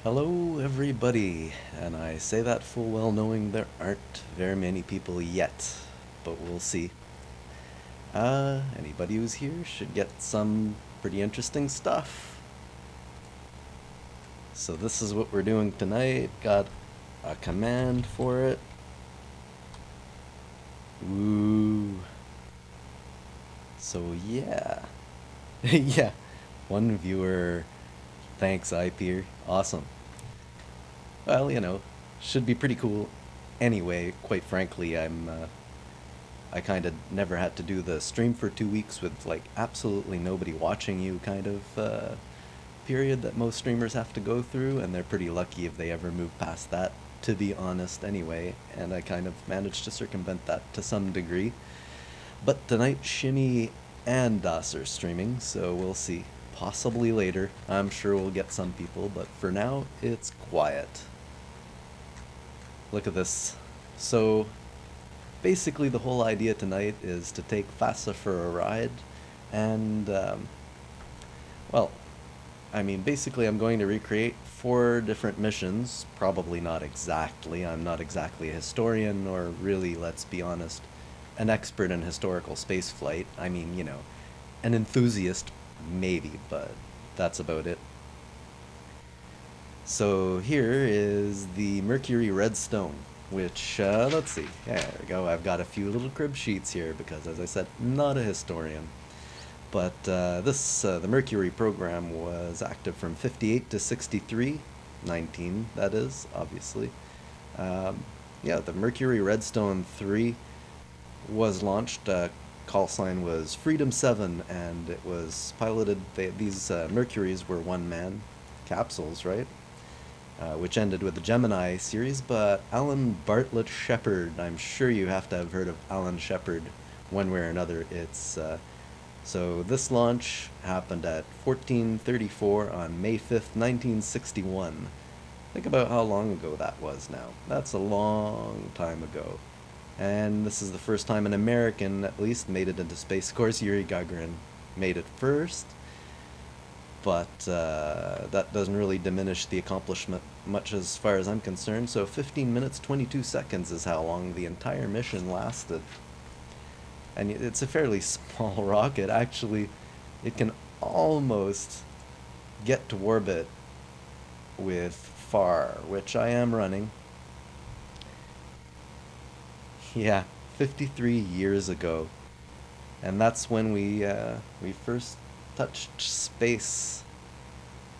Hello, everybody, and I say that full well knowing there aren't very many people yet, but we'll see. Anybody who's here should get some pretty interesting stuff. So this is what we're doing tonight. Got a command for it. Ooh. So yeah. Yeah. One viewer. Thanks, iPeer. Awesome. Well, should be pretty cool. Anyway, quite frankly, I kind of never had to do the stream for 2 weeks with like absolutely nobody watching you kind of period that most streamers have to go through, and they're pretty lucky if they ever move past that, to be honest, anyway. And I kind of managed to circumvent that to some degree. But tonight, Shimmy and Das are streaming, so we'll see. Possibly later. I'm sure we'll get some people, but for now, it's quiet. Look at this. So, basically the whole idea tonight is to take FASA for a ride, and, well, I mean, basically I'm going to recreate 4 different missions. Probably not exactly. I'm not exactly a historian, or really, let's be honest, an expert in historical spaceflight. I mean, an enthusiast, maybe, but that's about it. So here is the Mercury Redstone, which, let's see, yeah, there we go. I've got a few little crib sheets here because, as I said, not a historian. But the Mercury program was active from 58 to 63, 19, that is, obviously. Yeah, the Mercury Redstone 3 was launched. Call sign was Freedom 7, and it was piloted. These Mercuries were one-man capsules, right? Which ended with the Gemini series, but Alan Bartlett Shepard, I'm sure you have to have heard of Alan Shepard one way or another. So this launch happened at 1434 on May 5th, 1961. Think about how long ago that was now. That's a long time ago. And this is the first time an American, at least, made it into space. Of course, Yuri Gagarin made it first, but that doesn't really diminish the accomplishment much as far as I'm concerned. So 15 minutes, 22 seconds is how long the entire mission lasted. And it's a fairly small rocket. Actually, it can almost get to orbit with FAR, which I am running. Yeah, 53 years ago. And that's when we first touched space,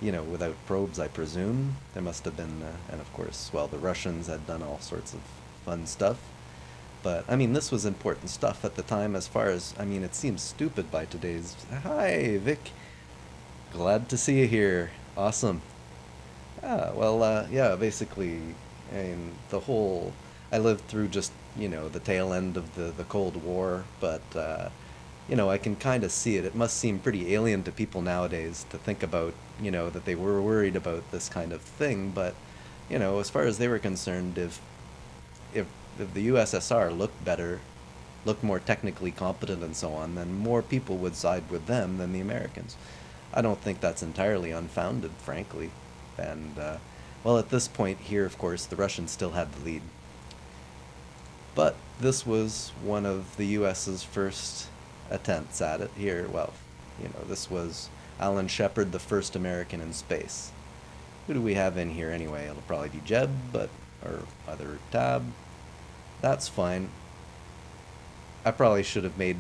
without probes, I presume. There must have been, and of course, well, the Russians had done all sorts of fun stuff. But, I mean, this was important stuff at the time as far as, I mean, it seems stupid by today's... Hi, Vic. Glad to see you here. Awesome. Yeah, basically, I mean, I lived through just, the tail end of the Cold War, but, I can kind of see it. It must seem pretty alien to people nowadays to think about, that they were worried about this kind of thing, but, as far as they were concerned, if the USSR looked better, looked more technically competent and so on, then more people would side with them than the Americans. I don't think that's entirely unfounded, frankly. And, well, at this point here, of course, the Russians still had the lead. But this was one of the US's first attempts at it here. Well, this was Alan Shepard, the first American in space. Who do we have in here anyway? It'll probably be Jeb, or other tab. That's fine. I probably should have made,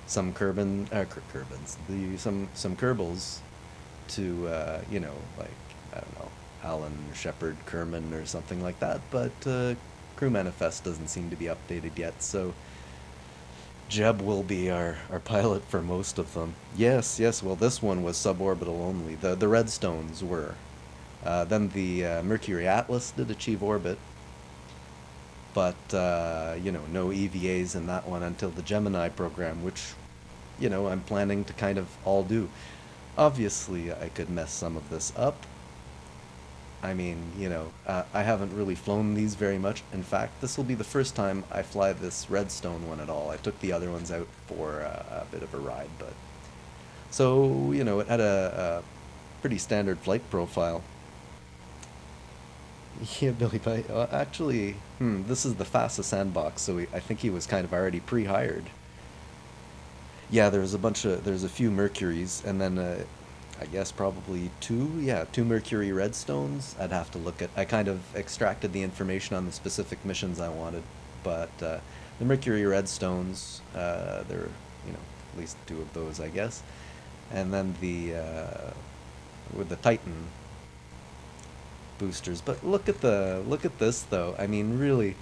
some some Kerbals to, like, I don't know, Alan Shepard Kerman or something like that, but Crew Manifest doesn't seem to be updated yet, so Jeb will be our pilot for most of them. Yes, well, this one was suborbital only. The Redstones were. Then the Mercury Atlas did achieve orbit, but, no EVAs in that one until the Gemini program, which, I'm planning to kind of all do. Obviously, I could mess some of this up. I mean, I haven't really flown these very much. In fact, this will be the first time I fly this Redstone one at all. I took the other ones out for a bit of a ride, but... So, it had a pretty standard flight profile. Yeah, Billy Pike. Actually, this is the FASA sandbox, so I think he was kind of already pre-hired. Yeah, there's a few Mercuries, and then I guess probably two Mercury redstones. I'd have to look at. I kind of extracted the information on the specific missions I wanted, but the Mercury redstones, there are, at least two of those, I guess, and then the with the Titan boosters. But look at this though. I mean, really,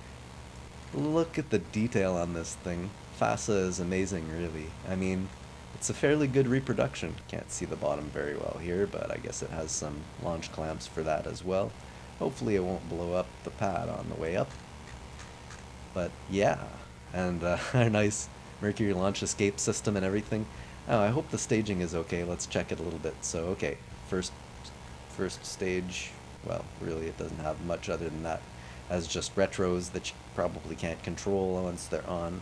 look at the detail on this thing. FASA is amazing, really. I mean, it's a fairly good reproduction. Can't see the bottom very well here, but I guess it has some launch clamps for that as well. Hopefully it won't blow up the pad on the way up. But yeah, and a nice Mercury launch escape system and everything. Oh, I hope the staging is okay. Let's check it a little bit. So, okay, first stage, well, really it doesn't have much other than that, as just retros that you probably can't control once they're on.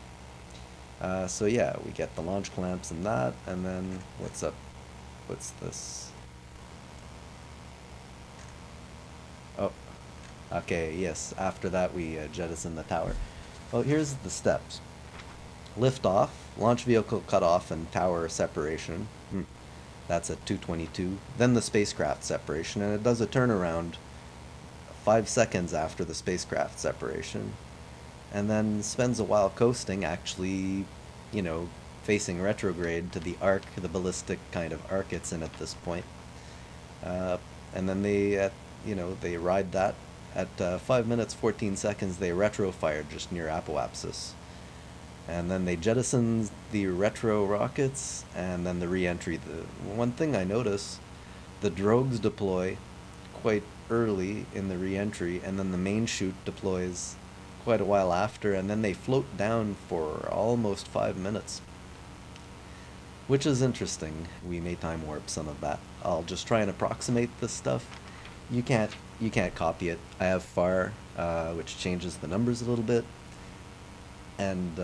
So yeah, we get the launch clamps and that, and then what's up? What's this? Oh, okay, yes. After that, we jettison the tower. Well, here's the steps: lift off, launch vehicle cutoff, and tower separation. That's at 222. Then the spacecraft separation, and it does a turnaround 5 seconds after the spacecraft separation, and then spends a while coasting, actually, facing retrograde to the arc, the ballistic kind of arc it's in at this point. And then they ride that. At 5 minutes 14 seconds, they retro fired just near apoapsis. And then they jettison the retro rockets, and then the re-entry. The one thing I notice, the drogues deploy quite early in the re-entry, and then the main chute deploys quite a while after, and then they float down for almost 5 minutes, which is interesting. We may time warp some of that. I'll just try and approximate this stuff. You can't copy it. I have far, which changes the numbers a little bit. And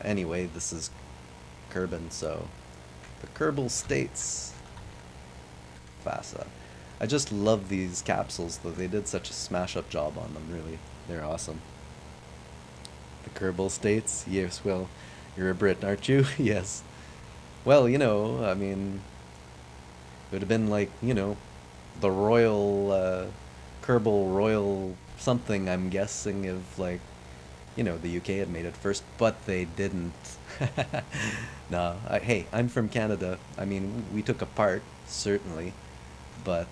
anyway, this is Kerbin, so the Kerbal States FASA. I just love these capsules, though. They did such a smash-up job on them, really. They're awesome. The Kerbal States? Yes, well, you're a Brit, aren't you? Yes. Well, I mean, it would have been like, the Royal, Kerbal Royal something, I'm guessing, if, like, the UK had made it first, but they didn't. No, hey, I'm from Canada. I mean, we took a part, certainly, but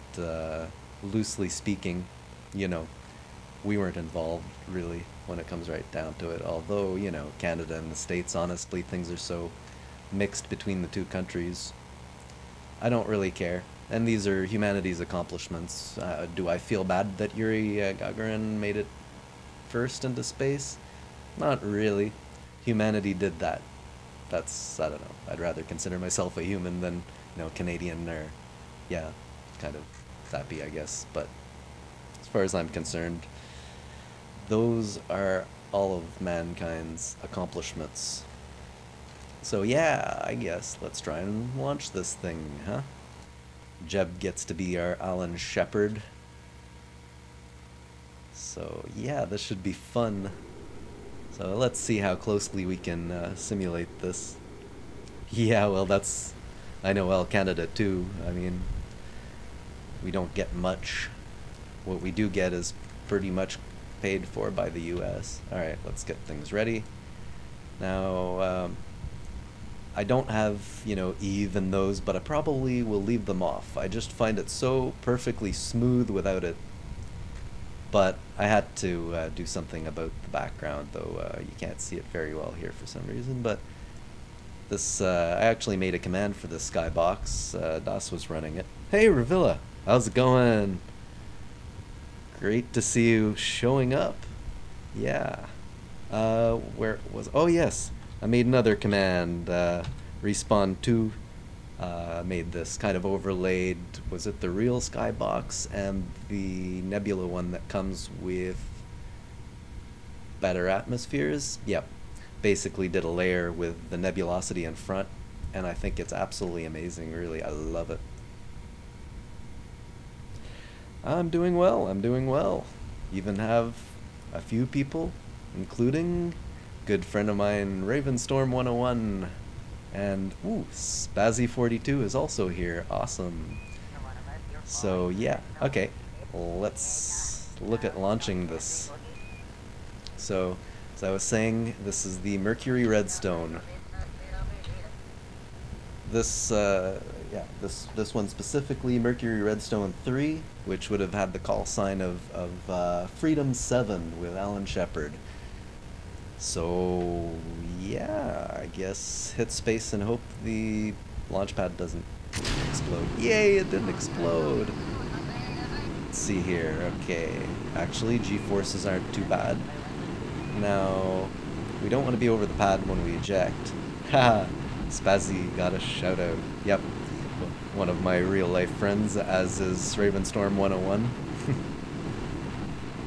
loosely speaking, we weren't involved, really, when it comes right down to it. Although, Canada and the States, honestly, things are so mixed between the two countries. I don't really care. And these are humanity's accomplishments. Do I feel bad that Yuri Gagarin made it first into space? Not really. Humanity did that. That's, I don't know. I'd rather consider myself a human than, Canadian or, yeah, kind of sappy, I guess. But as far as I'm concerned, those are all of mankind's accomplishments. So yeah, I guess let's try and launch this thing, huh? Jeb gets to be our Alan Shepard. So yeah, this should be fun. So let's see how closely we can simulate this. Yeah, well, I know, well, Canada too. I mean, we don't get much. What we do get is pretty much paid for by the US. Alright, let's get things ready. Now, I don't have, even those, but I probably will leave them off. I just find it so perfectly smooth without it. But I had to do something about the background, though you can't see it very well here for some reason. But this, I actually made a command for this skybox. Das was running it. Hey, Ravilla, how's it going? Great to see you showing up. Yeah. Where was? Oh yes, I made another command. Respawn 2 made this kind of overlaid. Was it the real skybox and the nebula one that comes with better atmospheres? Yep. Basically did a layer with the nebulosity in front, and I think it's absolutely amazing, really. I love it. I'm doing well, I'm doing well. even have a few people, including good friend of mine, Ravenstorm 101, and ooh, Spazzy42 is also here. Awesome. So yeah, okay, let's look at launching this. So, as I was saying, this is the Mercury Redstone. This, yeah, this one specifically, Mercury Redstone 3, which would have had the call sign of Freedom 7 with Alan Shepard. So, yeah, I guess hit space and hope the launch pad doesn't explode. Yay, it didn't explode! Let's see here, okay. Actually, G-forces aren't too bad. Now, we don't want to be over the pad when we eject. Haha, Spazzy got a shout out. Yep, one of my real life friends, as is Ravenstorm 101.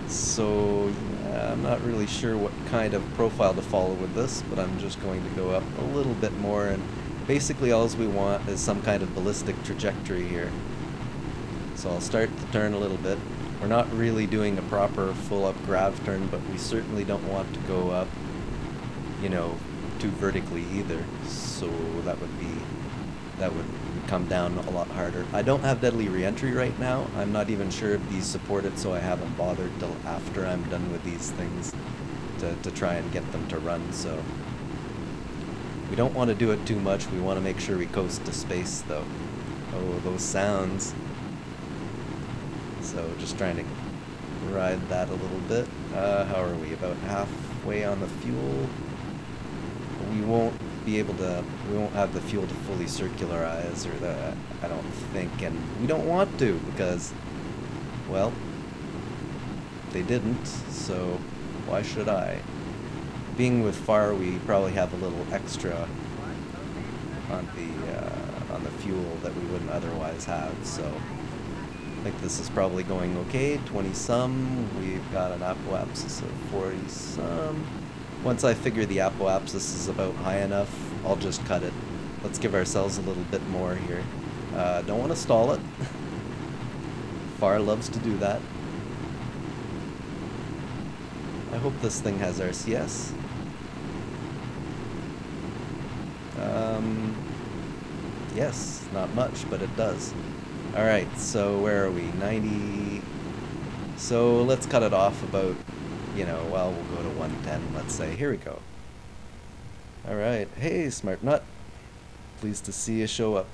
So, yeah, I'm not really sure what kind of profile to follow with this, but I'm just going to go up a little bit more, and basically all we want is some kind of ballistic trajectory here. So I'll start the turn a little bit. We're not really doing a proper full up grav turn, but we certainly don't want to go up, you know, too vertically either. So that would come down a lot harder. I don't have deadly reentry right now. I'm not even sure if these support it, so I haven't bothered till after I'm done with these things to try and get them to run. So we don't want to do it too much. We want to make sure we coast to space though. Oh, those sounds. So just trying to ride that a little bit. How are we? About halfway on the fuel. We won't be able to, we won't have the fuel to fully circularize, or the, I don't think, and we don't want to because, well, they didn't, so why should I? Being with FAR, we probably have a little extra on the fuel that we wouldn't otherwise have, so I think this is probably going okay. 20 some, we've got an apoapsis of 40 some. Once I figure the apoapsis is about high enough, I'll just cut it. Let's give ourselves a little bit more here. Don't want to stall it. FAR loves to do that. I hope this thing has RCS. Yes, not much, but it does. Alright, so where are we? 90... So let's cut it off about, you know, well, we'll go to 110, let's say. Here we go. Alright. Hey, Smart Nut. Pleased to see you show up.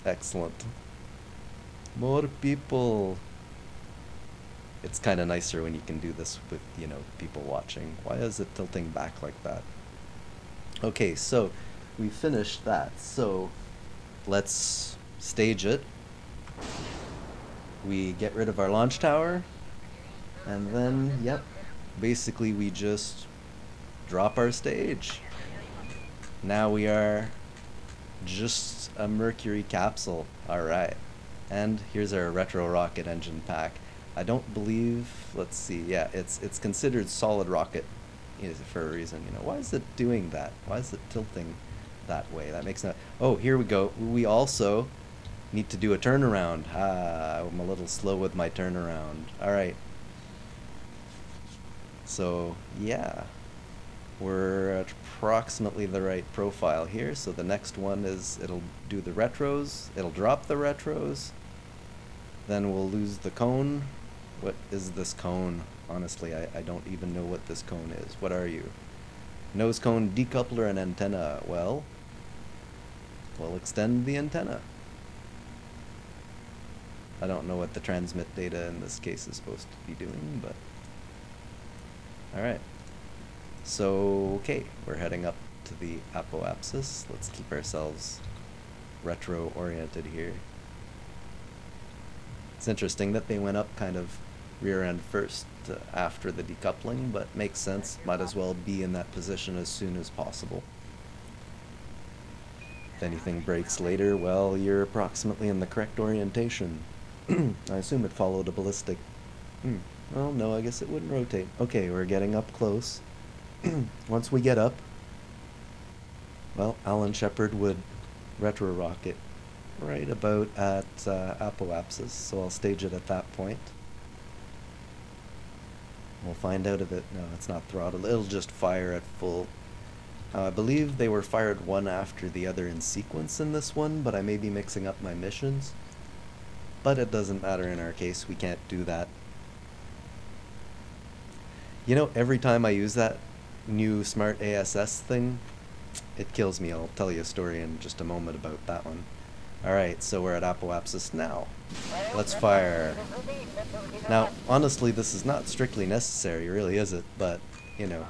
Excellent. More people. It's kind of nicer when you can do this with, you know, people watching. Why is it tilting back like that? Okay, so we finished that. So let's stage it. We get rid of our launch tower. And then, yep, basically we just drop our stage. Now we are just a Mercury capsule. Alright. And here's our retro rocket engine pack. I don't believe, let's see, yeah, it's considered solid rocket for a reason, you know. Why is it doing that? Why is it tilting that way? That makes no... Oh, here we go. We also need to do a turnaround. I'm a little slow with my turnaround. Alright. So, yeah. We're at approximately the right profile here. So the next one is, it'll do the retros. It'll drop the retros. Then we'll lose the cone. What is this cone? Honestly, I don't even know what this cone is. What are you? Nose cone, decoupler, and antenna. Well, we'll extend the antenna. I don't know what the transmit data in this case is supposed to be doing, but... Alright. So, okay, we're heading up to the apoapsis. Let's keep ourselves retro-oriented here. It's interesting that they went up kind of rear end first after the decoupling, but makes sense. Might as well be in that position as soon as possible. If anything breaks later, well, you're approximately in the correct orientation. I assume it followed a ballistic... Well, no, I guess it wouldn't rotate. Okay, we're getting up close. Once we get up, well, Alan Shepard would retro rocket right about at apoapsis, so I'll stage it at that point. We'll find out if it... No, it's not throttled. It'll just fire at full. I believe they were fired one after the other in sequence in this one, but I may be mixing up my missions. But it doesn't matter in our case. We can't do that. You know, every time I use that new smart ASS thing, it kills me. I'll tell you a story in just a moment about that one. Alright, so we're at apoapsis now. Let's fire. Now, honestly, this is not strictly necessary, really, is it? But, you know,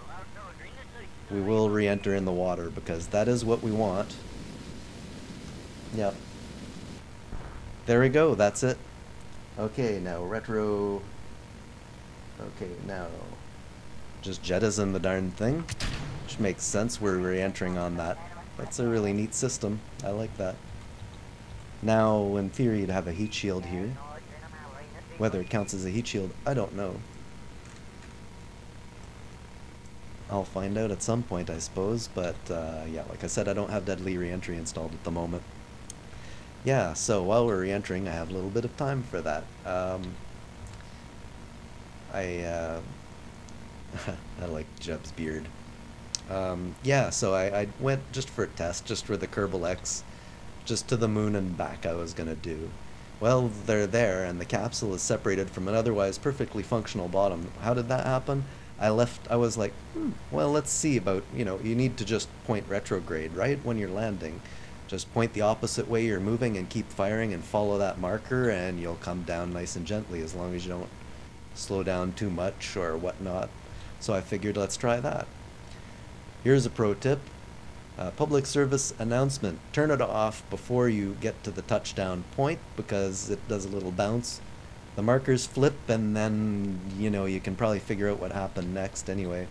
we will re-enter in the water because that is what we want. Yep. There we go, that's it. Okay, now retro... Okay, now... Just jettison the darn thing. Which makes sense, we're re-entering on that. That's a really neat system. I like that. Now, in theory, you'd have a heat shield here. Whether it counts as a heat shield, I don't know. I'll find out at some point, I suppose, but yeah, like I said, I don't have deadly re-entry installed at the moment. Yeah, so while we're re-entering, I have a little bit of time for that. I like Jeb's beard. Yeah, so I went just for a test, just for the Kerbal X, just to the moon and back I was gonna do. Well, they're there, and the capsule is separated from an otherwise perfectly functional bottom. How did that happen? I was like, well, let's see about, you know, you need to just point retrograde, right, when you're landing. Just point the opposite way you're moving and keep firing and follow that marker, and you'll come down nice and gently as long as you don't slow down too much or whatnot. So I figured, let's try that. Here's a pro tip. Public service announcement. Turn it off before you get to the touchdown point because it does a little bounce. The markers flip and then, you know, you can probably figure out what happened next anyway.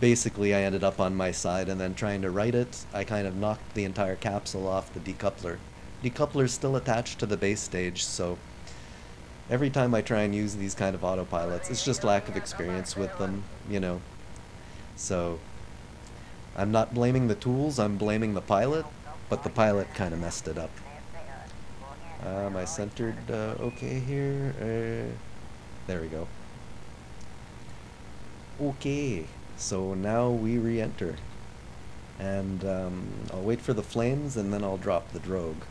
Basically, I ended up on my side and then trying to right it, I kind of knocked the entire capsule off the decoupler. Decoupler's still attached to the base stage, so every time I try and use these kind of autopilots, it's just lack of experience with them, you know. So I'm not blaming the tools, I'm blaming the pilot, but the pilot kind of messed it up. Am I centered okay here? There we go. Okay, so now we re-enter. And I'll wait for the flames and then I'll drop the drogue.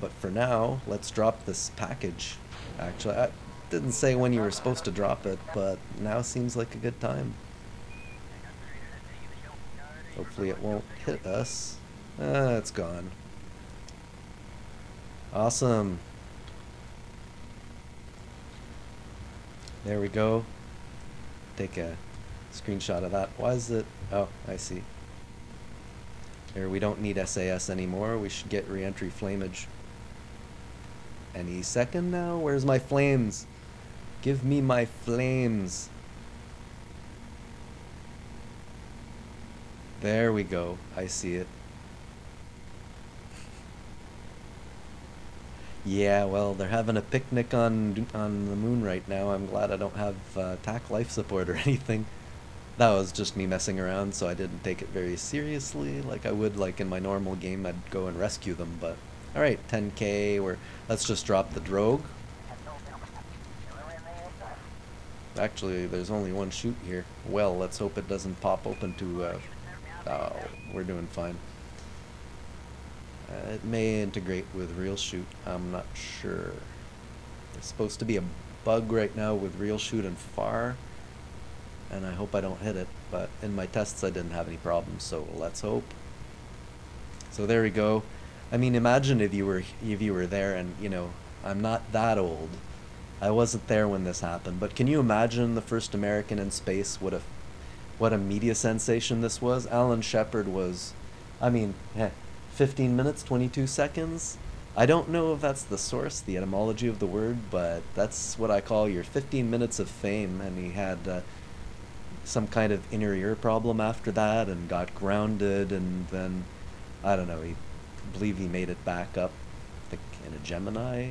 But for now, let's drop this package. Actually, I didn't say when you were supposed to drop it, but now seems like a good time. Hopefully it won't hit us. It's gone. Awesome. There we go. Take a screenshot of that. Why is it? Oh, I see. Here, we don't need SAS anymore. We should get re-entry flamage. Any second now? Where's my flames? Give me my flames. There we go. I see it. Yeah, well, they're having a picnic on the moon right now. I'm glad I don't have TAC life support or anything. That was just me messing around, so I didn't take it very seriously like I would like in my normal game. I'd go and rescue them, but alright, 10K, let's just drop the drogue. Actually, there's only one chute here. Well, let's hope it doesn't pop open to, oh, we're doing fine. It may integrate with real chute, I'm not sure. There's supposed to be a bug right now with real chute and FAR, and I hope I don't hit it, but in my tests I didn't have any problems, so let's hope. So there we go. I mean, imagine if you were there, and you know, I'm not that old. I wasn't there when this happened, but can you imagine the first American in space? What a media sensation this was. Alan Shepard was, I mean, 15 minutes, 22 seconds. I don't know if that's the source, the etymology of the word, but that's what I call your 15 minutes of fame. And he had some kind of inner ear problem after that and got grounded, and then, I don't know, I believe he made it back up, I think in a Gemini.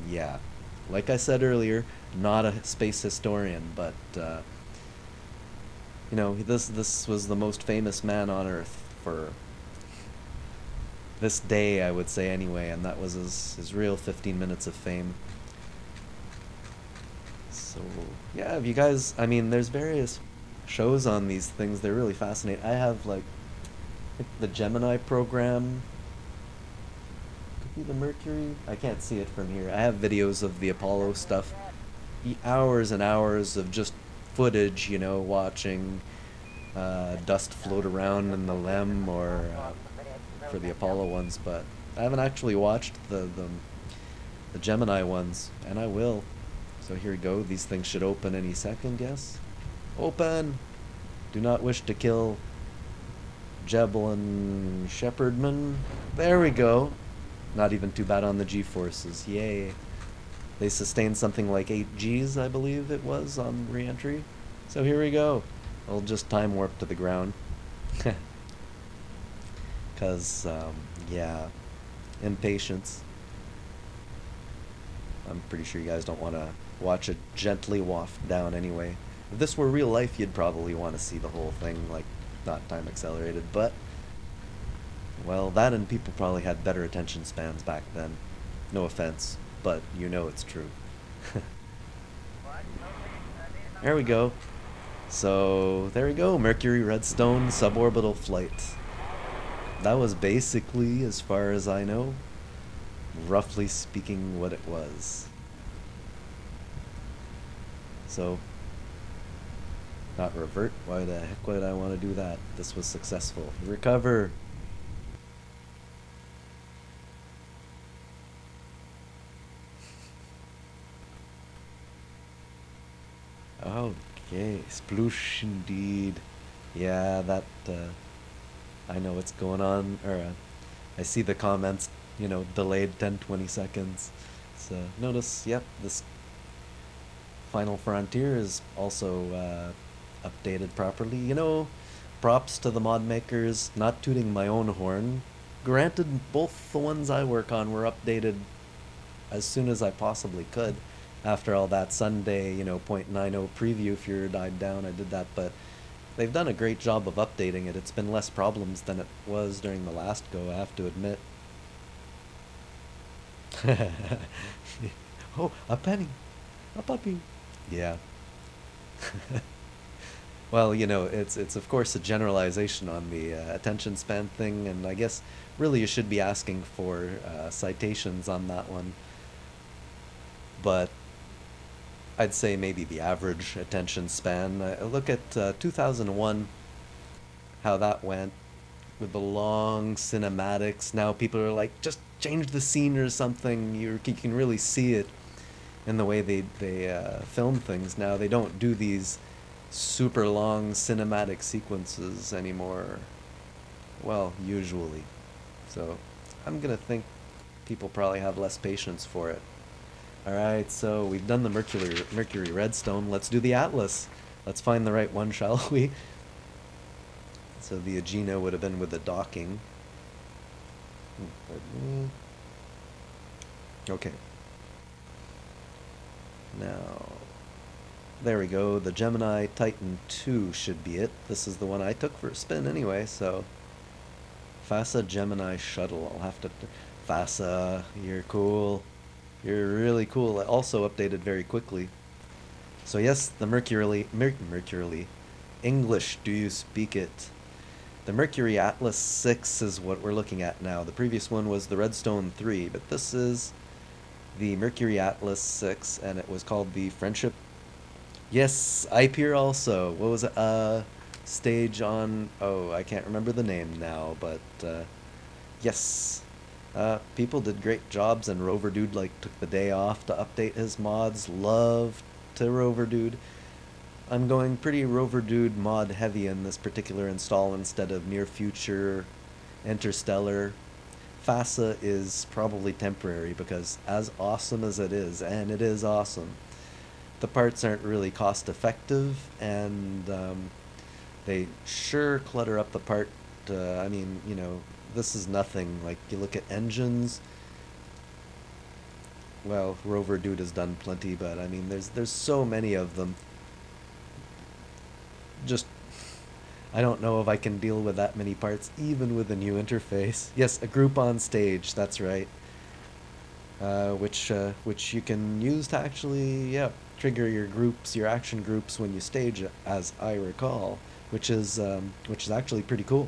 Yeah, like I said earlier, not a space historian, but you know, this was the most famous man on Earth for this day, I would say anyway, and that was his real 15 minutes of fame. So, yeah, if you guys, I mean, there's various shows on these things. They're really fascinating. I have, like, I think the Gemini program. Could be the Mercury. I can't see it from here. I have videos of the Apollo stuff. Hours and hours of just footage, you know, watching dust float around in the LEM or for the Apollo ones, but I haven't actually watched the Gemini ones, and I will. So here we go. These things should open any second, yes? Open! Do not wish to kill Jablon Shepherdman. There we go. Not even too bad on the G-forces. Yay. They sustained something like 8 Gs, I believe it was, on re-entry. So here we go. I'll just time warp to the ground. Because, yeah, impatience. I'm pretty sure you guys don't want to watch it gently waft down anyway. If this were real life, you'd probably want to see the whole thing, like, not time accelerated, but, well, that and people probably had better attention spans back then. No offense, but you know it's true. There we go. So, there we go, Mercury Redstone suborbital flight. That was basically, as far as I know, roughly speaking, what it was. So, not revert? Why the heck would I want to do that? This was successful. Recover! Okay, sploosh indeed. Yeah, that, I know what's going on, or, I see the comments, you know, delayed 10-20 seconds. So, notice, yep, this Final Frontier is also, updated properly. You know, props to the mod makers, not tooting my own horn. Granted, both the ones I work on were updated as soon as I possibly could. After all that Sunday, you know, 0.90 preview fear died down, I did that, but they've done a great job of updating it. It's been less problems than it was during the last go, I have to admit. Oh, a penny! A puppy! Yeah. Well, you know, it's of course a generalization on the attention span thing, and I guess really you should be asking for citations on that one. But I'd say maybe the average attention span. Look at 2001, how that went with the long cinematics. Now people are like, just change the scene or something. You can really see it in the way they film things now. They don't do these super long cinematic sequences anymore. Well, usually. So I'm gonna think people probably have less patience for it. Alright, so we've done the Mercury Redstone. Let's do the Atlas. Let's find the right one, shall we? So the Agena would have been with the docking. Okay. Now, there we go. The Gemini Titan 2 should be it. This is the one I took for a spin anyway, so... FASA Gemini Shuttle. I'll have to... FASA, you're cool. You're really cool. It also updated very quickly. So yes, the Mercury... English, do you speak it? The Mercury Atlas 6 is what we're looking at now. The previous one was the Redstone 3, but this is the Mercury Atlas 6, and it was called the Friendship. Yes, IPER also. What was it? Stage on... Oh, I can't remember the name now, but yes. People did great jobs, and Rover Dude like took the day off to update his mods. Love to Rover Dude. I'm going pretty Rover Dude mod heavy in this particular install instead of Near Future, Interstellar. FASA is probably temporary because as awesome as it is, and it is awesome, the parts aren't really cost effective, and they sure clutter up the part. I mean, you know, this is nothing. Like, you look at engines, well, Rover Dude has done plenty, but I mean, there's so many of them. Just, I don't know if I can deal with that many parts, even with a new interface. Yes, a group on stage, that's right. which you can use to actually, yeah, trigger your groups, your action groups when you stage it, as I recall, which is actually pretty cool.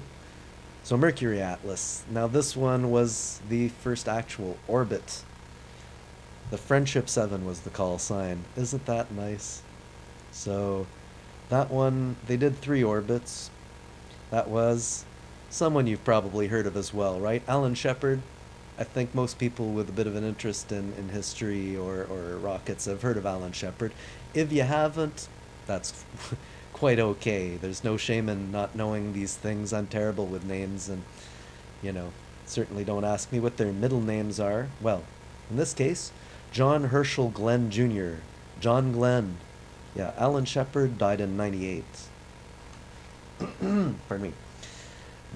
So Mercury Atlas. Now this one was the first actual orbit. The Friendship 7 was the call sign. Isn't that nice? So that one, they did 3 orbits. That was someone you've probably heard of as well, right? Alan Shepard. I think most people with a bit of an interest in history or rockets have heard of Alan Shepard. If you haven't, that's quite okay. There's no shame in not knowing these things. I'm terrible with names, and, you know, certainly don't ask me what their middle names are. Well, in this case, John Herschel Glenn Jr. John Glenn. Yeah, Alan Shepard died in 98. Pardon me.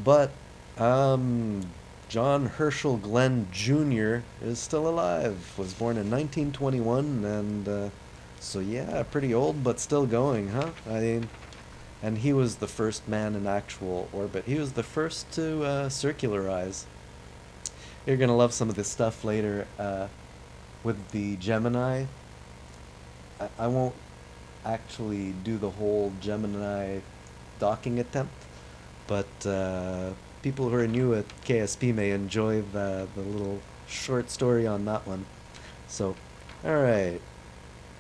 But John Herschel Glenn Jr. is still alive. Was born in 1921, and so yeah, pretty old, but still going, huh? I mean, and he was the first man in actual orbit. He was the first to circularize. You're gonna love some of this stuff later with the Gemini. I won't actually do the whole Gemini docking attempt, but people who are new at KSP may enjoy the little short story on that one. So, alright.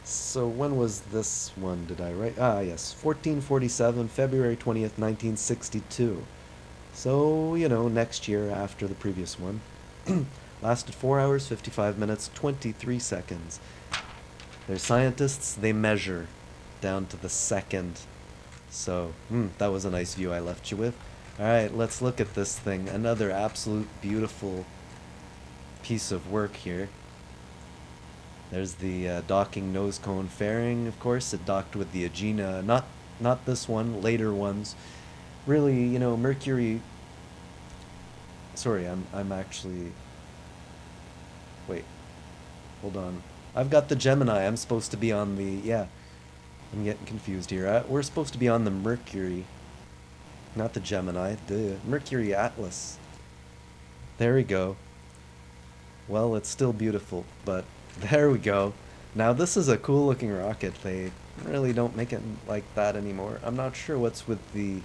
So when was this one? Did I write? Ah, yes. 1447, February 20th, 1962. So, you know, next year after the previous one. Lasted 4 hours, 55 minutes, 23 seconds. They're scientists, they measure down to the second. So, that was a nice view I left you with. Alright, let's look at this thing. Another absolute beautiful piece of work here. There's the docking nose cone fairing, of course. It docked with the Agena, not this one, later ones. Really, you know, Mercury... Sorry, I'm actually... Wait, hold on. I've got the Gemini. I'm supposed to be on the... Yeah, I'm getting confused here. We're supposed to be on the Mercury, not the Gemini, the Mercury Atlas. There we go. Well, it's still beautiful, but there we go. Now this is a cool looking rocket. They really don't make it like that anymore. I'm not sure what's with the...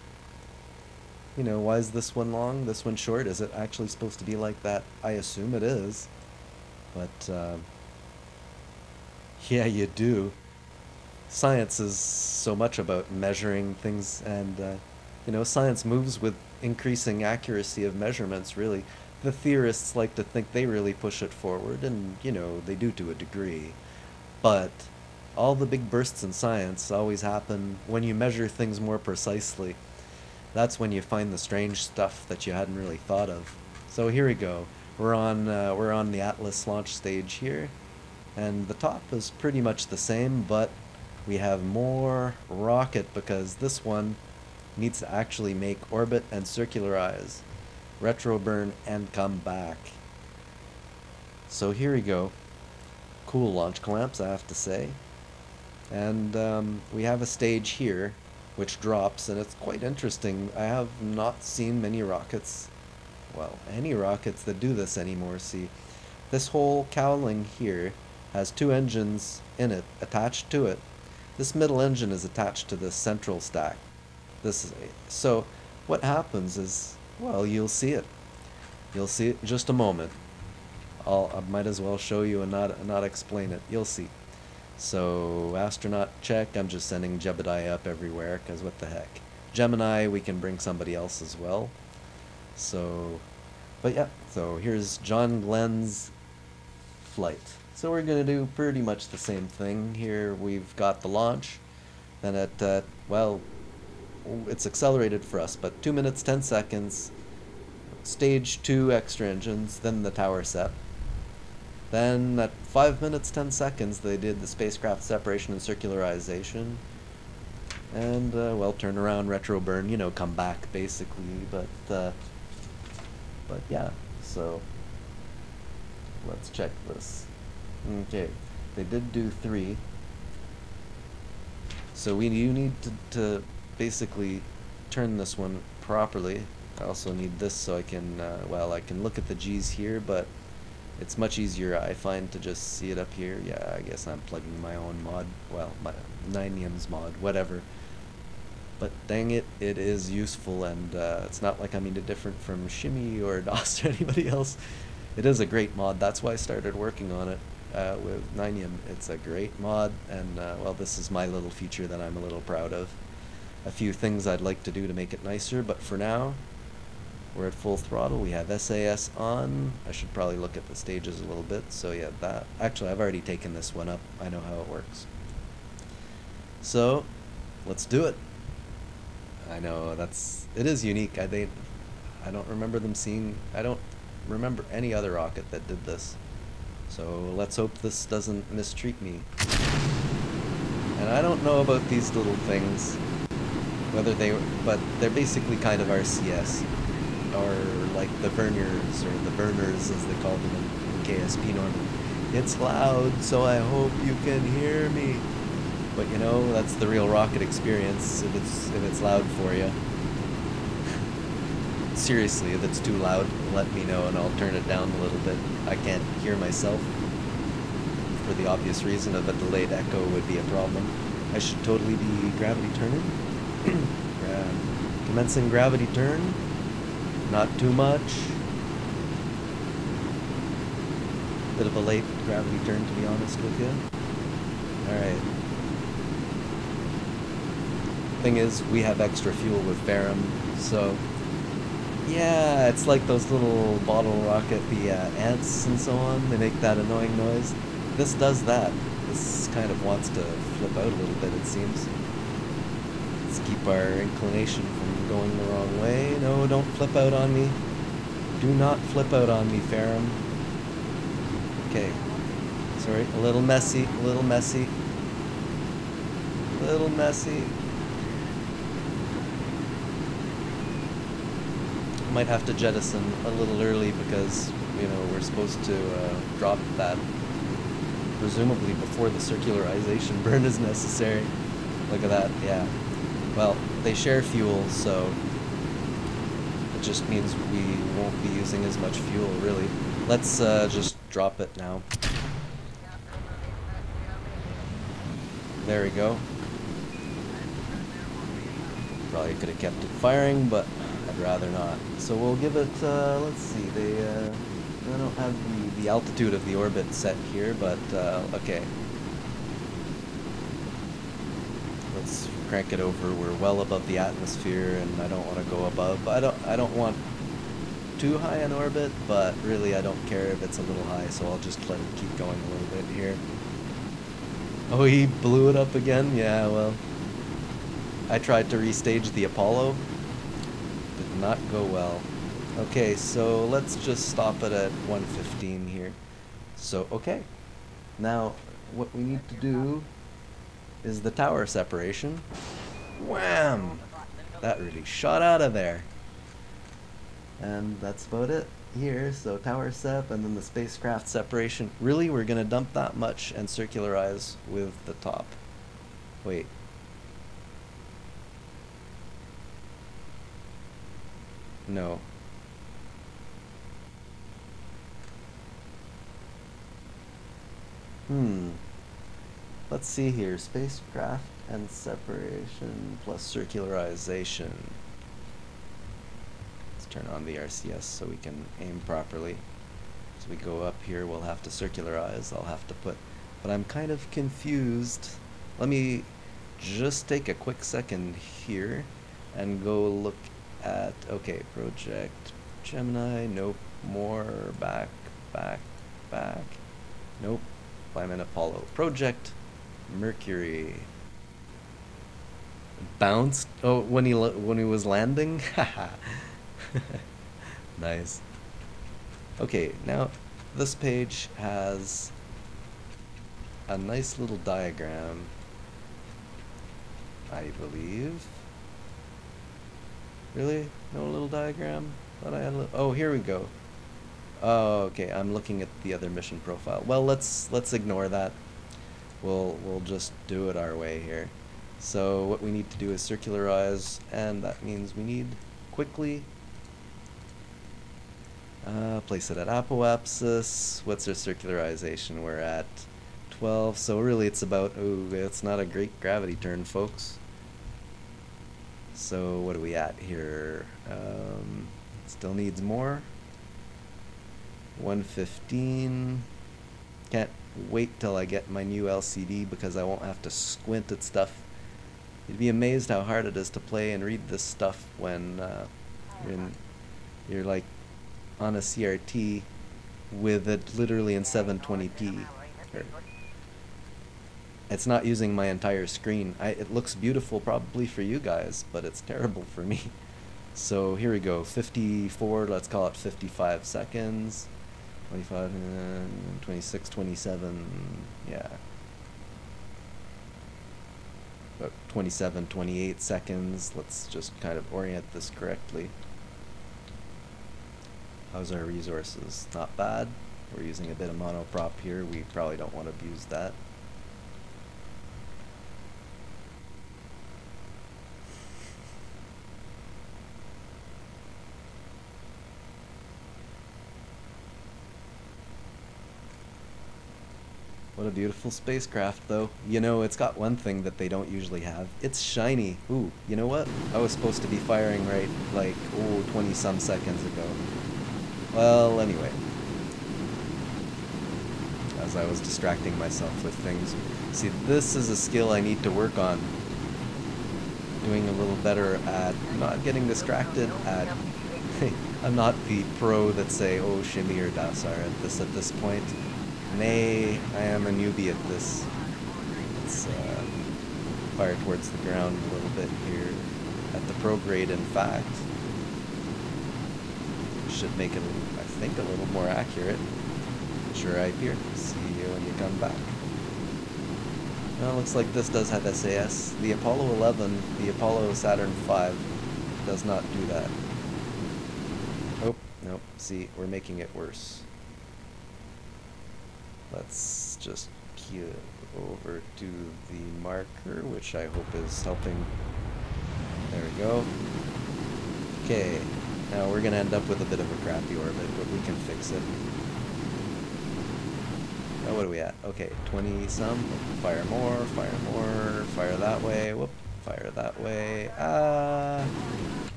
You know, why is this one long, this one short? Is it actually supposed to be like that? I assume it is. But, yeah, you do. Science is so much about measuring things, and, you know, science moves with increasing accuracy of measurements, really. The theorists like to think they really push it forward, and, you know, they do to a degree. But all the big bursts in science always happen when you measure things more precisely. That's when you find the strange stuff that you hadn't really thought of. So here we go. We're on the Atlas launch stage here, and the top is pretty much the same, but we have more rocket because this one needs to actually make orbit and circularize, retroburn, and come back. So here we go. Cool launch clamps, I have to say. And we have a stage here which drops, and it's quite interesting. I have not seen many rockets, well, any rockets that do this anymore. See, this whole cowling here has 2 engines in it, attached to it. This middle engine is attached to this central stack. So what happens is, well, you'll see it. You'll see it in just a moment. I might as well show you and not explain it. You'll see. So, astronaut check. I'm just sending Jebediah up everywhere, because what the heck. Gemini, we can bring somebody else as well. So, but yeah, so here's John Glenn's flight. So we're going to do pretty much the same thing. Here we've got the launch. Then at, well, it's accelerated for us, but 2 minutes, 10 seconds. Stage 2 extra engines, then the tower set. Then at 5 minutes, 10 seconds, they did the spacecraft separation and circularization. And, well, turn around, retro burn, you know, come back, basically. But yeah, so let's check this. Okay, they did do 3. So you need to basically turn this one properly. I also need this so I can, well, I can look at the G's here, but It's much easier, I find, to just see it up here. Yeah, I guess I'm plugging my own mod. Well, my Ninium's mod, whatever. But dang it, it is useful, and it's not like I'm any different from Shimmy or DOS or anybody else. It is a great mod. That's why I started working on it with Ninium. It's a great mod, and well, this is my little feature that I'm a little proud of. A few things I'd like to do to make it nicer, but for now, we're at full throttle. We have SAS on. I should probably look at the stages a little bit. So yeah, that. Actually, I've already taken this one up. I know how it works. So, let's do it. I know it is unique. I don't remember them seeing. I don't remember any other rocket that did this. So let's hope this doesn't mistreat me. And I don't know about these little things, but they're basically kind of RCS, or like the Verniers, or the burners as they call them in KSP normally. It's loud, so I hope you can hear me. But you know, that's the real rocket experience if it's loud for you. Seriously, if it's too loud, let me know and I'll turn it down a little bit. I can't hear myself for the obvious reason of a delayed echo would be a problem. I should totally be gravity turning. Commencing gravity turn. Not too much. Bit of a late gravity turn, to be honest with you. Alright. Thing is, we have extra fuel with Ferrum, so yeah, it's like those little bottle rocket, the ants and so on. They make that annoying noise. This does that. This kind of wants to flip out a little bit, it seems. Let's keep our inclination from going the wrong way. No, don't flip out on me. Do not flip out on me, Ferrum. Okay. Sorry, a little messy, a little messy. A little messy. Might have to jettison a little early because, you know, we're supposed to drop that presumably before the circularization burn is necessary. Look at that, yeah. Well, they share fuel, so it just means we won't be using as much fuel, really. Let's just drop it now. There we go. Probably could have kept it firing, but I'd rather not. So we'll give it, let's see, I don't have the altitude of the orbit set here, but okay. Let's crank it over. We're well above the atmosphere, and I don't want to go above. I don't want too high in orbit, but really I don't care if it's a little high, so I'll just let it keep going a little bit here. Oh, he blew it up again? Yeah, well, I tried to restage the Apollo. Did not go well. Okay, so let's just stop it at 115 here. So, okay. Now, what we need to do is the tower separation. Wham! That really shot out of there. And that's about it here. So tower sep and then the spacecraft separation. Really, we're gonna dump that much and circularize with the top. Wait. No. Let's see here. Spacecraft and separation plus circularization. Let's turn on the RCS so we can aim properly. As we go up here, we'll have to circularize. I'll have to put... But I'm kind of confused. Let me just take a quick second here and go look at... Okay, project Gemini. Nope. More. Back. Nope. I'm in Apollo. Project Mercury. Bounced? Oh, when he was landing? Haha. Nice. Okay, now this page has a nice little diagram, I believe. Really? No little diagram? Thought I had oh, here we go. Oh, okay, I'm looking at the other mission profile. Well, let's ignore that. We'll just do it our way here. So what we need to do is circularize, and that means we need quickly Place it at apoapsis. What's our circularization? We're at 12, so really it's about, oh, it's not a great gravity turn, folks. So what are we at here? Still needs more. 115. Can't wait till I get my new LCD because I won't have to squint at stuff. You'd be amazed how hard it is to play and read this stuff when you're like on a CRT with it literally in 720p. It's not using my entire screen. It looks beautiful probably for you guys, but it's terrible for me. So here we go, 54, let's call it 55 seconds. 25, 26, 27, yeah. About 27, 28 seconds. Let's just kind of orient this correctly. How's our resources? Not bad. We're using a bit of monoprop here. We probably don't want to abuse that. What a beautiful spacecraft, though. You know, it's got one thing that they don't usually have. It's shiny. Ooh, you know what? I was supposed to be firing right, like, 20-some seconds ago. Well, anyway. As I was distracting myself with things. See, this is a skill I need to work on. Doing a little better at not getting distracted at... I'm not the pro that say, oh, shimmy or dasar at this point. Nay, I am a newbie at this. Let's fire towards the ground a little bit here. At the prograde, in fact. Should make it, I think, a little more accurate. Sure, right here. See you when you come back. Well, looks like this does have SAS. The Apollo 11, the Apollo Saturn V does not do that. Oh, nope. See, we're making it worse. Let's just key over to the marker, which I hope is helping. There we go. Okay, now we're going to end up with a bit of a crappy orbit, but we can fix it. Now what are we at? Okay, 20-some. Fire more, fire that way. Whoop, fire that way.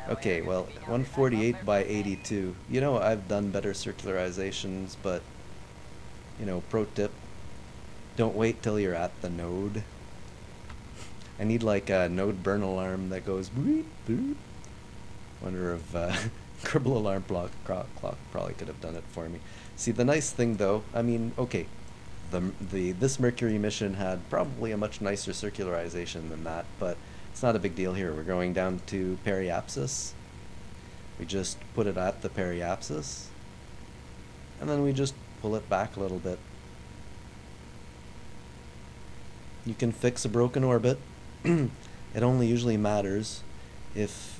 Okay, well, 148 by 82. You know, I've done better circularizations, but, you know, pro tip, don't wait till you're at the node. I need like a node burn alarm that goes boop, boop. Wonder if Cribble alarm clock probably could have done it for me. See, the nice thing though, I mean, okay, this Mercury mission had probably a much nicer circularization than that, but it's not a big deal here. We're going down to periapsis. We just put it at the periapsis, and then we just pull it back a little bit. You can fix a broken orbit. It only usually matters if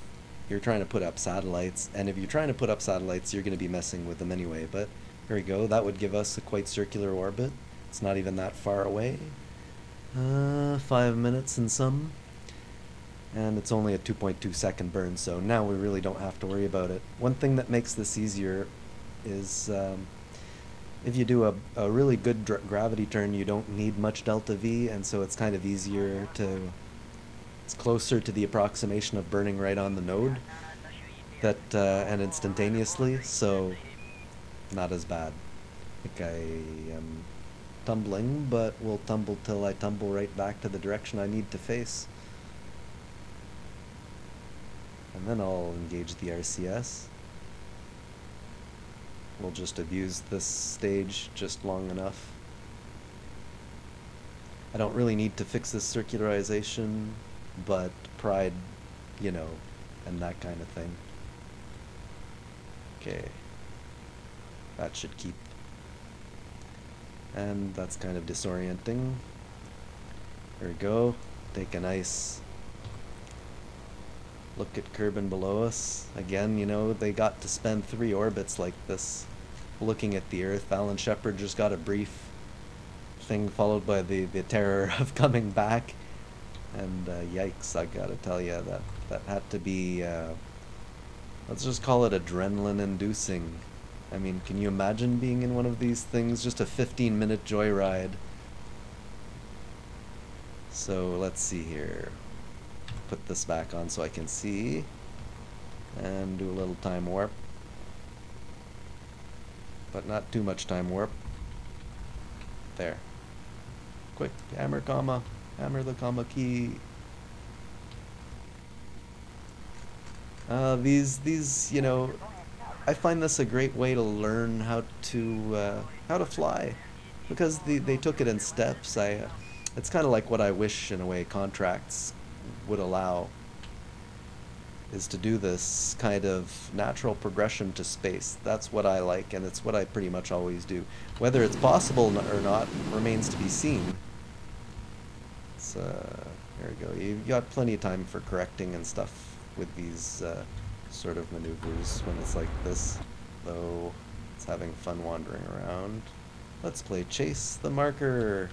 you're trying to put up satellites, and if you're trying to put up satellites, you're going to be messing with them anyway. But here we go. That would give us a quite circular orbit. It's not even that far away. 5 minutes and some. And it's only a 2.2 second burn, so now we really don't have to worry about it. One thing that makes this easier is if you do a really good gravity turn, you don't need much delta V, and so it's kind of easier to... It's closer to the approximation of burning right on the node that and instantaneously, so not as bad. I think I am tumbling, but we'll tumble till I tumble right back to the direction I need to face. And then I'll engage the RCS. We'll just abuse this stage just long enough. I don't really need to fix this circularization, but pride, you know, and that kind of thing. Okay. That should keep. And that's kind of disorienting. There we go. Take a nice look at Kerbin below us. Again, you know, they got to spend 3 orbits like this looking at the Earth. Alan Shepard just got a brief thing followed by the terror of coming back. And yikes, I gotta tell you, that had to be Let's just call it adrenaline inducing. I mean, can you imagine being in one of these things? Just a 15-minute joyride. So let's see here. Put this back on so I can see. And do a little time warp. But not too much time warp. There. Quick, hammer comma. Hammer the comma key. These, you know, I find this a great way to learn how to fly, because they took it in steps. It's kind of like what I wish, in a way, contracts would allow, is to do this kind of natural progression to space. That's what I like, and it's what I pretty much always do. Whether it's possible or not remains to be seen. It's, there we go. You've got plenty of time for correcting and stuff with these sort of maneuvers when it's like this, though it's having fun wandering around. Let's play Chase the Marker.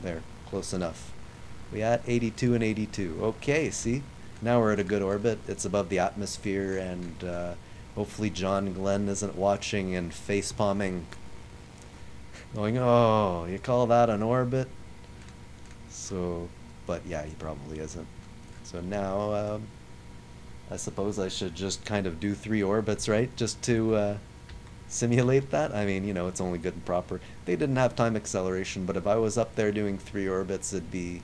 There, close enough. We at 82 and 82. Okay, see? Now we're at a good orbit. It's above the atmosphere, and hopefully John Glenn isn't watching and face-palming, going, oh, you call that an orbit? So, but yeah, he probably isn't. So now, I suppose I should just kind of do 3 orbits, right? Just to simulate that. I mean, you know, it's only good and proper. They didn't have time acceleration, but if I was up there doing 3 orbits, that'd be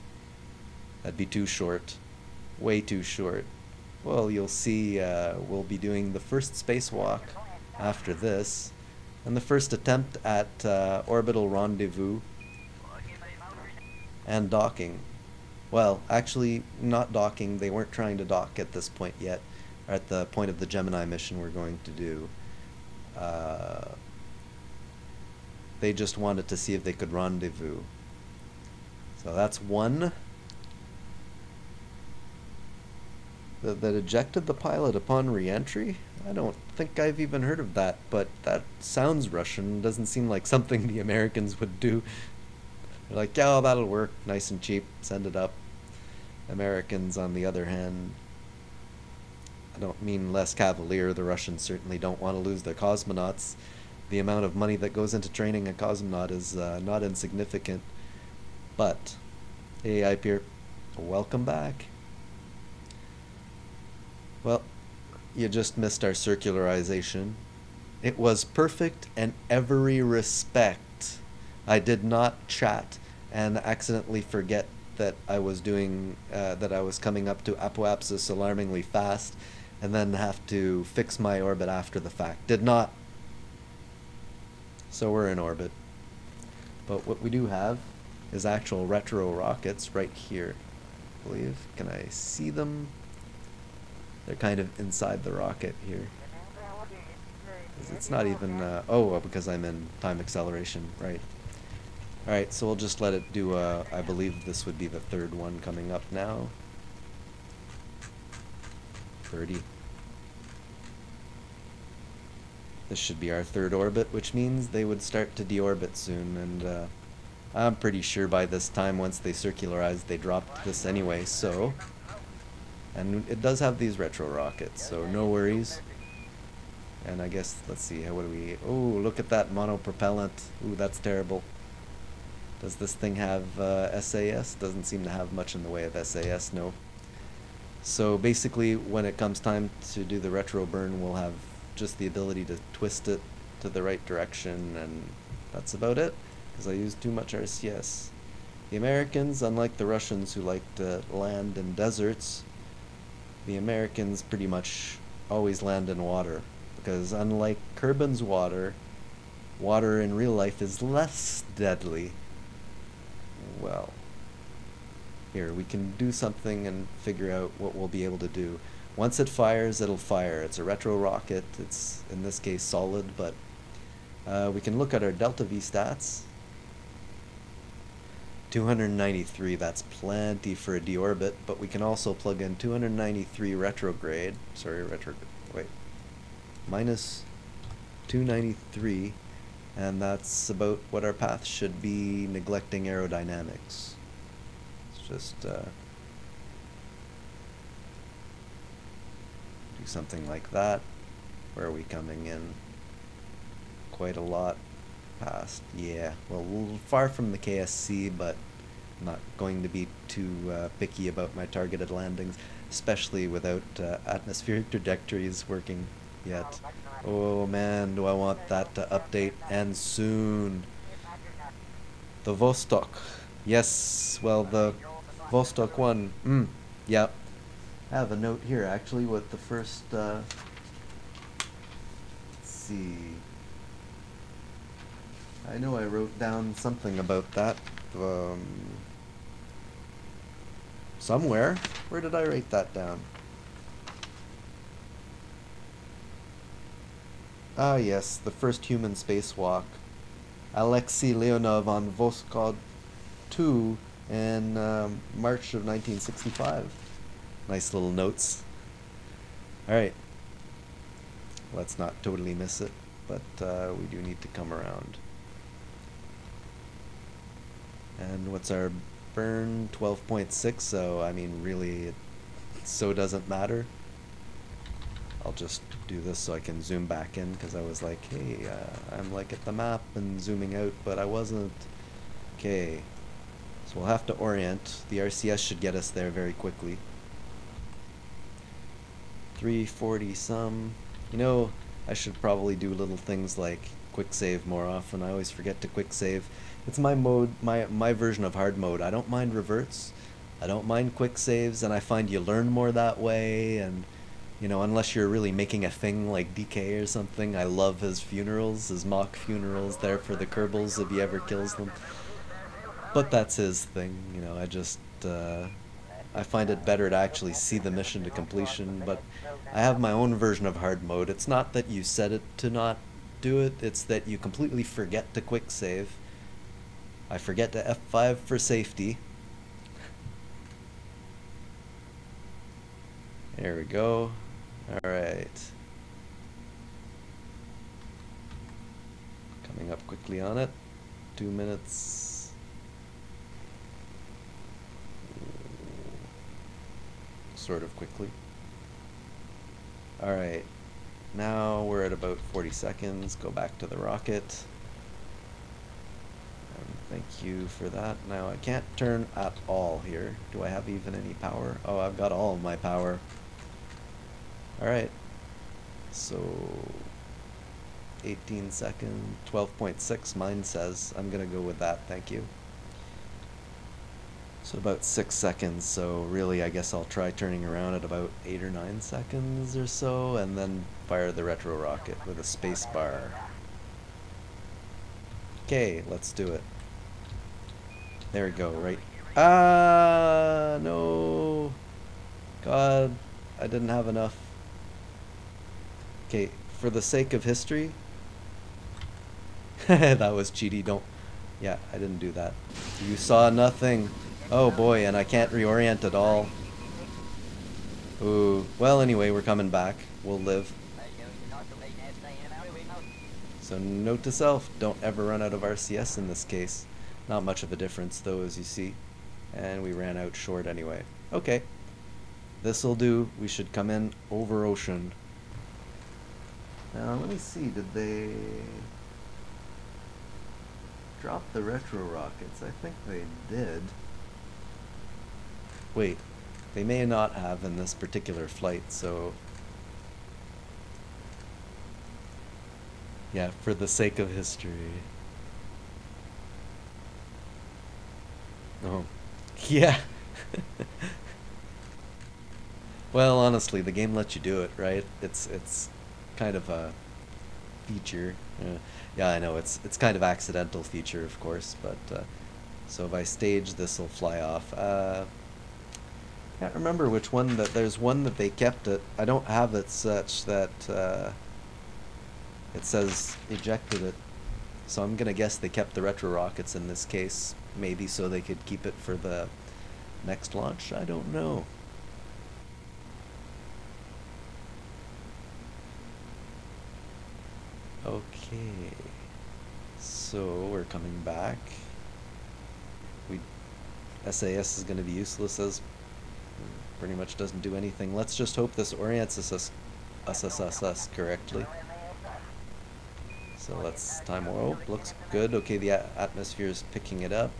too short. Way too short. Well, you'll see we'll be doing the first spacewalk after this, and the first attempt at orbital rendezvous and docking. Well, actually, not docking. They weren't trying to dock at this point yet, or at the point of the Gemini mission we're going to do. They just wanted to see if they could rendezvous. So that's one. That ejected the pilot upon re-entry? I don't think I've even heard of that, but that sounds Russian. Doesn't seem like something the Americans would do. They're like, yeah, oh, that'll work, nice and cheap, send it up. Americans, on the other hand, I don't mean less cavalier. The Russians certainly don't want to lose their cosmonauts. The amount of money that goes into training a cosmonaut is not insignificant. But, hey, Ipier, welcome back. Well, you just missed our circularization. It was perfect in every respect. I did not chat and accidentally forget that I was doing, that I was coming up to apoapsis alarmingly fast, and then have to fix my orbit after the fact. Did not. So we're in orbit. But what we do have is actual retro rockets right here, I believe. Can I see them? They're kind of inside the rocket here. It's not even, oh, because I'm in time acceleration, right. Alright, so we'll just let it do, I believe this would be the 3rd one coming up now. 30. This should be our 3rd orbit, which means they would start to deorbit soon, and I'm pretty sure by this time, once they circularized, they dropped this anyway, so... And it does have these retro rockets, so no worries. And I guess, let's see, what do we... Oh, look at that monopropellant. Ooh, that's terrible. Does this thing have SAS? Doesn't seem to have much in the way of SAS, no. So basically, when it comes time to do the retro burn, we'll have just the ability to twist it to the right direction, and that's about it, because I used too much RCS. The Americans, unlike the Russians who like to land in deserts, the Americans pretty much always land in water, because unlike Kerbin's water, water in real life is less deadly. Well, here, we can do something and figure out what we'll be able to do. Once it fires, it'll fire. It's a retro rocket. It's, in this case, solid, but we can look at our delta V stats. 293, that's plenty for a deorbit, but we can also plug in 293 retrograde, minus 293, and that's about what our path should be, neglecting aerodynamics. It's just do something like that. Where are we coming in? Quite a lot past. Yeah, well, a little far from the KSC, but not going to be too picky about my targeted landings, especially without atmospheric trajectories working yet. Oh man, do I want that to update, and soon. The Vostok. Yes, well, the Vostok 1. Yeah. I have a note here actually with the first, let's see. I know I wrote down something about that. Somewhere. Where did I write that down? Ah, yes, the first human spacewalk. Alexei Leonov on Voskhod 2 in March of 1965. Nice little notes. Alright. Let's not totally miss it, but we do need to come around. And what's our burn? 12.6, so I mean really it so doesn't matter. I'll just do this so I can zoom back in, because I was like, hey, I'm like at the map and zooming out, but I wasn't. Okay, so we'll have to orient. The RCS should get us there very quickly. 340 some. You know, I should probably do little things like quick save more often. I always forget to quick save. It's my mode, my version of hard mode. I don't mind reverts. I don't mind quick saves, and I find you learn more that way. And you know, unless you're really making a thing like DK or something. I love his funerals, his mock funerals there for the Kerbals if he ever kills them. But that's his thing, you know. I find it better to actually see the mission to completion, but I have my own version of hard mode. It's not that you set it to not do it, it's that you completely forget to quick save. I forget to F5 for safety. There we go. Alright. Coming up quickly on it. 2 minutes. Sort of quickly. Alright. Now we're at about 40 seconds. Go back to the rocket. Thank you for that. Now I can't turn at all here. Do I have even any power? Oh, I've got all of my power. Alright, so 18 seconds, 12.6 mine says. I'm gonna go with that, thank you. So about 6 seconds, so really I guess I'll try turning around at about 8 or 9 seconds or so, and then fire the retro rocket with a space bar. Okay, let's do it. There we go, right. Ah, no. God, I didn't have enough. Okay, for the sake of history. That was cheaty, don't. Yeah, I didn't do that. You saw nothing. Oh boy, and I can't reorient at all. Ooh, well anyway, we're coming back. We'll live. So note to self, don't ever run out of RCS in this case. Not much of a difference though, as you see. And we ran out short anyway. Okay, this'll do. We should come in over ocean. Now let me see, did they drop the retro rockets? I think they did. Wait, they may not have in this particular flight, so yeah, for the sake of history. Oh, yeah. Well, honestly, the game lets you do it, right? It's kind of a feature. Yeah, I know it's kind of accidental feature, of course, but so if I stage, this will fly off. Can't remember which one that there's one that they kept it. I don't have it such that it says ejected it, so I'm gonna guess they kept the retro rockets in this case, maybe so they could keep it for the next launch. I don't know. Okay, so we're coming back. SAS is going to be useless, as pretty much doesn't do anything. Let's just hope this orients us us correctly. So let's time warp. Oh, looks good. Okay, the atmosphere is picking it up.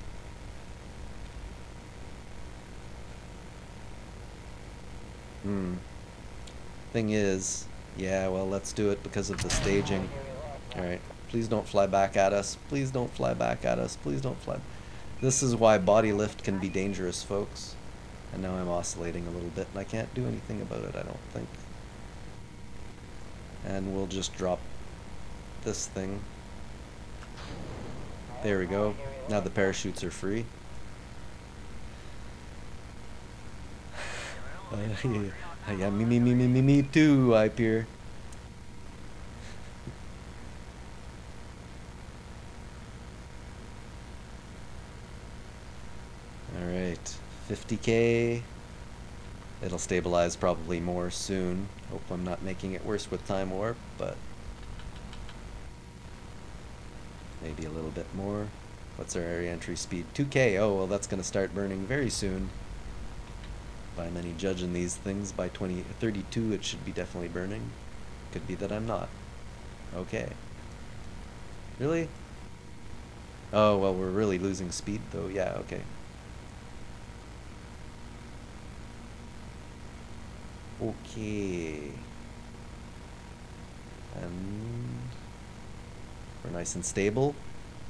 Thing is, yeah, well, let's do it because of the staging. Alright, please don't fly back at us. Please don't fly back at us. Please don't fly. This is why body lift can be dangerous, folks. And now I'm oscillating a little bit, and I can't do anything about it, I don't think. And we'll just drop this thing. There we go. Now the parachutes are free. Yeah, me too, I peer. Alright, 50K. It'll stabilize probably more soon. Hope I'm not making it worse with time warp, but maybe a little bit more. What's our area entry speed? 2K. Oh, well, that's going to start burning very soon. If I'm any judging these things, by 2032 it should be definitely burning. Could be that I'm not. Okay. Really? Oh, well, we're really losing speed, though. Yeah, okay. Okay. And we're nice and stable.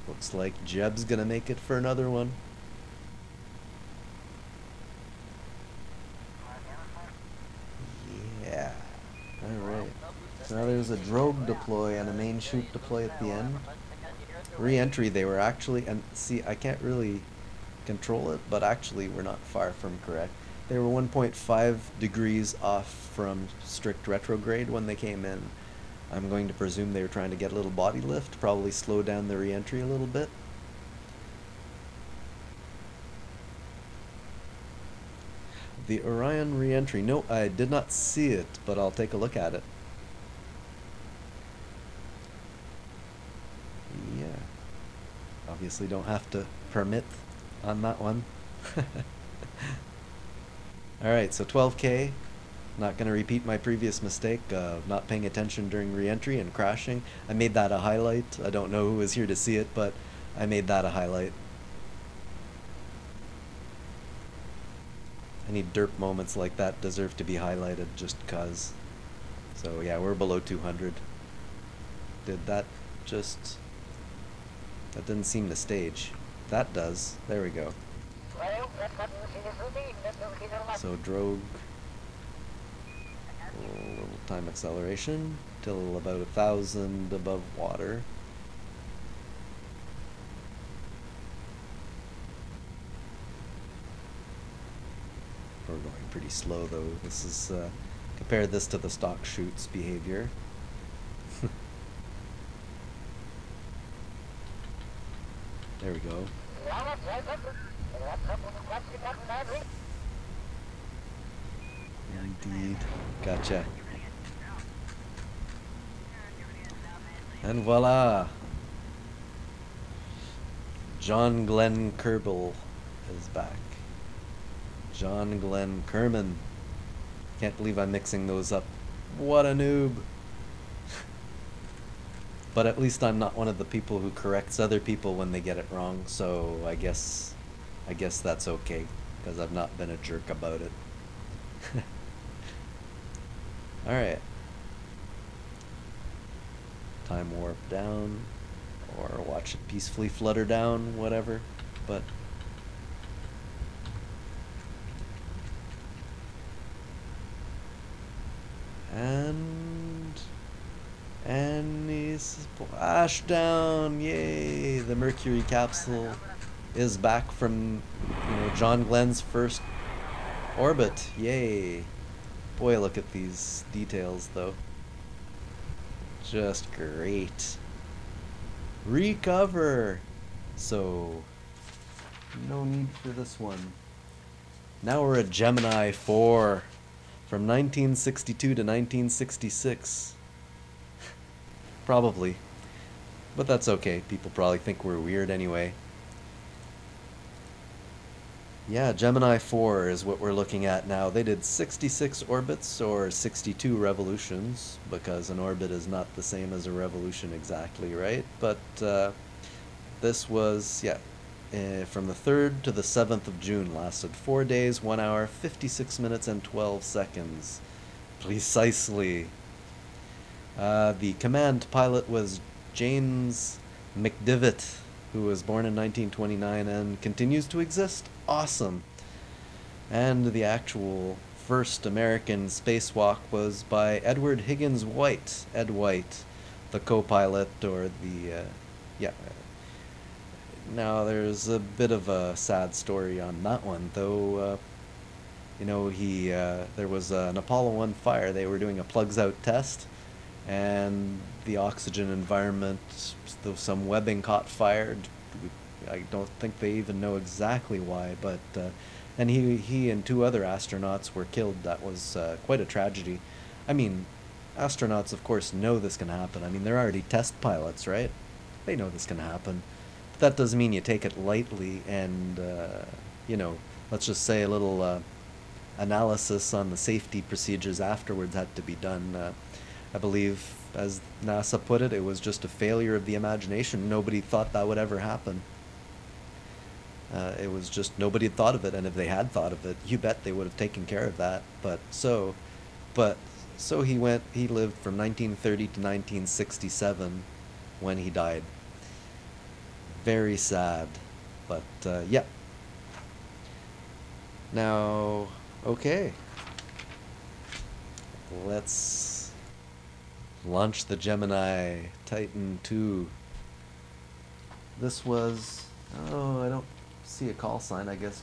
Looks like Jeb's gonna make it for another one. Yeah. Alright. So now there's a drogue deploy and a main chute deploy at the end. Re-entry, they were actually, and see, I can't really control it, but actually we're not far from correct. They were 1.5 degrees off from strict retrograde when they came in. I'm going to presume they were trying to get a little body lift, probably slow down the re-entry a little bit. The Orion re-entry. No, I did not see it, but I'll take a look at it. Yeah. Obviously don't have to permit on that one. Alright, so 12K. Not going to repeat my previous mistake of not paying attention during re-entry and crashing. I made that a highlight. I don't know who was here to see it, but I made that a highlight. Any derp moments like that deserve to be highlighted just cause. So yeah, we're below 200. Did that just... That didn't seem to stage. That does. There we go. So drogue. A little time acceleration till about 1,000 above water. We're going pretty slow though. This is compare this to the stock chutes behavior. There we go. Indeed. Gotcha. And voila! John Glenn Kerbal is back. John Glenn Kerman. Can't believe I'm mixing those up. What a noob! But at least I'm not one of the people who corrects other people when they get it wrong, so I guess that's okay, because I've not been a jerk about it. Alright. Time warp down, or watch it peacefully flutter down, whatever, but... And he's splash down, yay! The Mercury capsule is back from, John Glenn's first orbit, yay! Boy, look at these details, though. Just great. Recover! So, no need for this one. Now we're at Gemini 4. From 1962 to 1966. Probably. But that's okay. People probably think we're weird anyway. Yeah, Gemini 4 is what we're looking at now. They did 66 orbits or 62 revolutions, because an orbit is not the same as a revolution exactly, right? But this was, yeah, from the 3rd to the 7th of June, lasted 4 days, 1 hour, 56 minutes, and 12 seconds. Precisely. The command pilot was James McDivitt, who was born in 1929 and continues to exist. Awesome. And the actual first American spacewalk was by Edward Higgins White, Ed White, the co-pilot, or the, yeah. Now, there's a bit of a sad story on that one, though. You know, there was an Apollo 1 fire. They were doing a plugs out test, and the oxygen environment, though some webbing caught fire. I don't think they even know exactly why, but and he and 2 other astronauts were killed. That was quite a tragedy. I mean, astronauts, of course, know this can happen. I mean, they're already test pilots, right? They know this can happen. But that doesn't mean you take it lightly, and you know, let's just say a little analysis on the safety procedures afterwards had to be done. I believe, as NASA put it, it was just a failure of the imagination. Nobody thought that would ever happen. It was just nobody had thought of it, and if they had thought of it, you bet they would have taken care of that. But so he went. He lived from 1930 to 1967, when he died. Very sad, but yeah. Now, okay, let's launch the Gemini Titan 2. This was, oh, I don't see a call sign, I guess.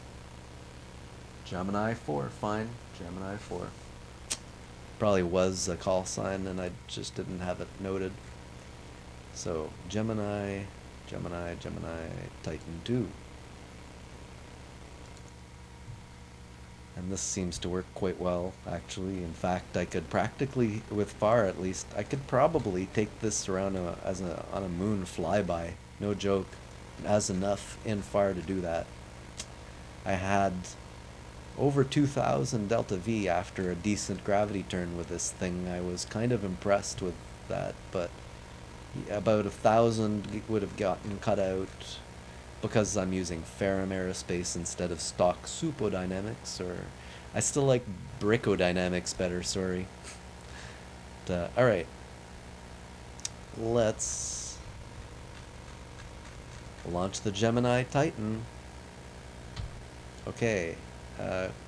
Gemini 4, fine. Gemini 4. Probably was a call sign and I just didn't have it noted. So, Gemini, Titan 2. And this seems to work quite well, actually. In fact, I could practically, with FAR at least, I could probably take this around on a moon flyby. No joke. It has enough in FAR to do that. I had over 2,000 delta V after a decent gravity turn with this thing. I was kind of impressed with that, but about 1,000 would have gotten cut out because I'm using Ferrum Aerospace instead of stock Supodynamics, or I still like Bricodynamics better, sorry. But, alright. Let's launch the Gemini Titan. Okay.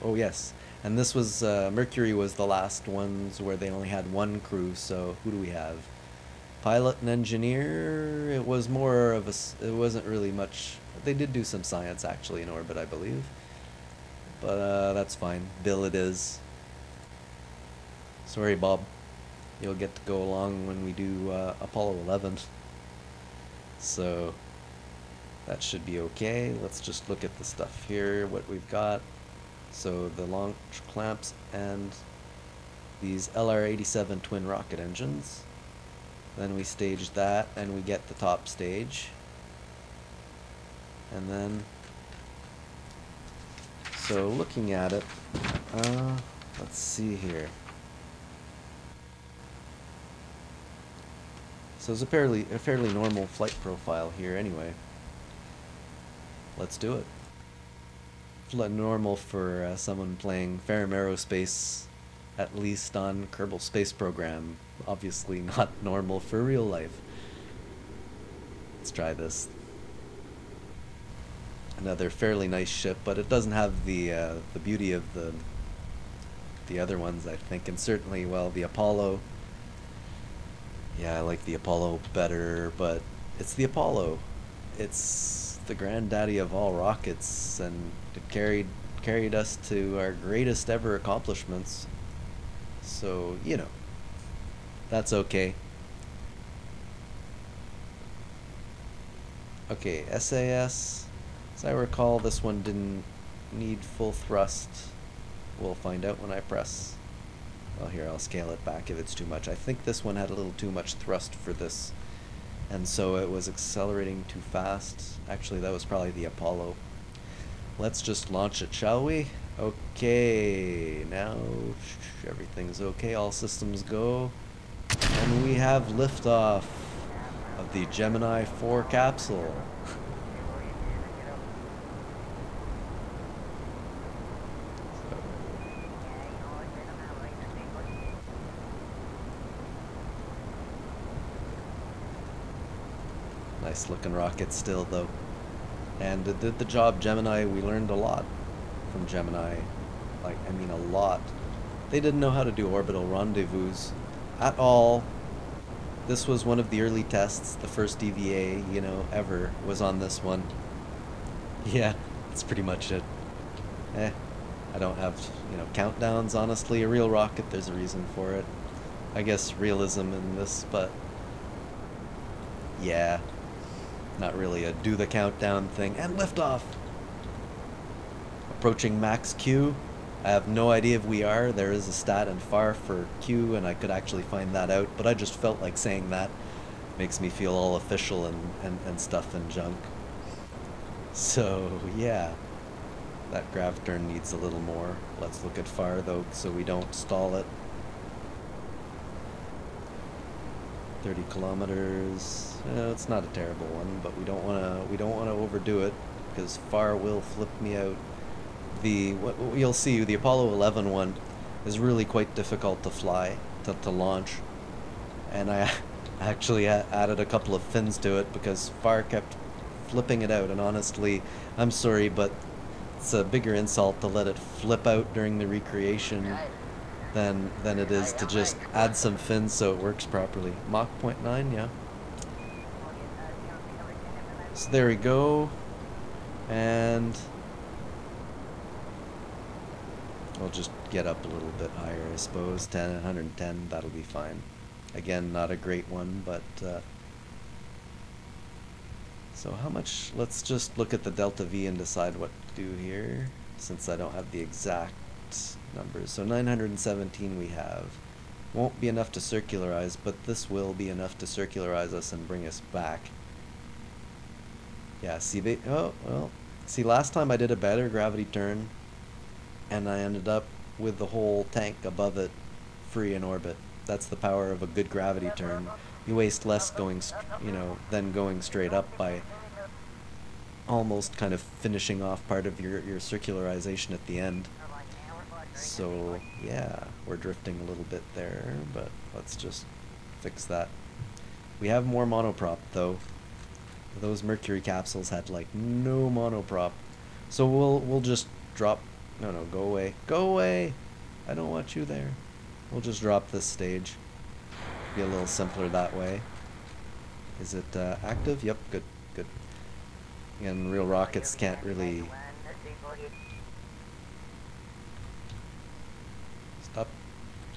Oh yes. And this was, Mercury was the last ones where they only had 1 crew, so who do we have? Pilot and engineer. It was more of it wasn't really much. They did do some science actually in orbit, I believe. But that's fine. Bill it is. Sorry, Bob. You'll get to go along when we do Apollo 11. So that should be okay. Let's just look at the stuff here, what we've got. So the launch clamps and these LR-87 twin rocket engines. Then we stage that, and we get the top stage. And then, so looking at it, let's see here. So it's a fairly normal flight profile here anyway. Let's do it. Normal for someone playing Ferrum Aerospace, at least on Kerbal Space Program. Obviously not normal for real life. Let's try this. Another fairly nice ship, but it doesn't have the beauty of the other ones, I think, and certainly, well, the Apollo. Yeah, I like the Apollo better, but it's the Apollo. It's the granddaddy of all rockets, and it carried us to our greatest ever accomplishments. So, you know, that's okay. Okay, SAS. As I recall, this one didn't need full thrust. We'll find out when I press. Well, here, I'll scale it back if it's too much. I think this one had a little too much thrust for this, and so it was accelerating too fast. Actually, that was probably the Apollo. let's just launch it, shall we? Okay, now everything's okay, all systems go. And we have liftoff of the Gemini 4 capsule. Nice looking rocket still though. And it did the job. Gemini, we learned a lot from Gemini. Like, I mean a lot. They didn't know how to do orbital rendezvous at all. This was one of the early tests. The first EVA, you know, ever was on this one. Yeah, that's pretty much it. I don't have, you know, countdowns, honestly. A real rocket, there's a reason for it. I guess realism in this, but yeah, not really a do the countdown thing. And liftoff! Approaching max Q. I have no idea if we are. There is a stat in FAR for Q, and I could actually find that out, but I just felt like saying that. Makes me feel all official and stuff and junk. So, yeah. That grav turn needs a little more. Let's look at FAR, though, so we don't stall it. 30 kilometers. It's not a terrible one, but we don't wanna overdo it, because FAR will flip me out. What you'll see, the Apollo 11 one is really quite difficult to fly, to launch, and I actually added a couple of fins to it because FAR kept flipping it out, and honestly, I'm sorry, but it's a bigger insult to let it flip out during the recreation than it is to just add some fins so it works properly. Mach 0.9, yeah. So there we go, and we'll just get up a little bit higher, I suppose. 110, that'll be fine. Again, not a great one, but so how much? Let's just look at the delta V and decide what to do here, since I don't have the exact numbers. So 917 we have. Won't be enough to circularize, but this will be enough to circularize us and bring us back. Yeah, see, oh, well, see, last time I did a better gravity turn, and I ended up with the whole tank above it free in orbit. That's the power of a good gravity turn. You waste less going, you know, than going straight up by almost kind of finishing off part of your circularization at the end. So yeah, we're drifting a little bit there, but let's just fix that. We have more monoprop though. Those Mercury capsules had like no monoprop, so we'll just drop. No, go away. Go away! I don't want you there. We'll just drop this stage. Be a little simpler that way. Is it active? Yep, good, good. And real rockets can't really... Stop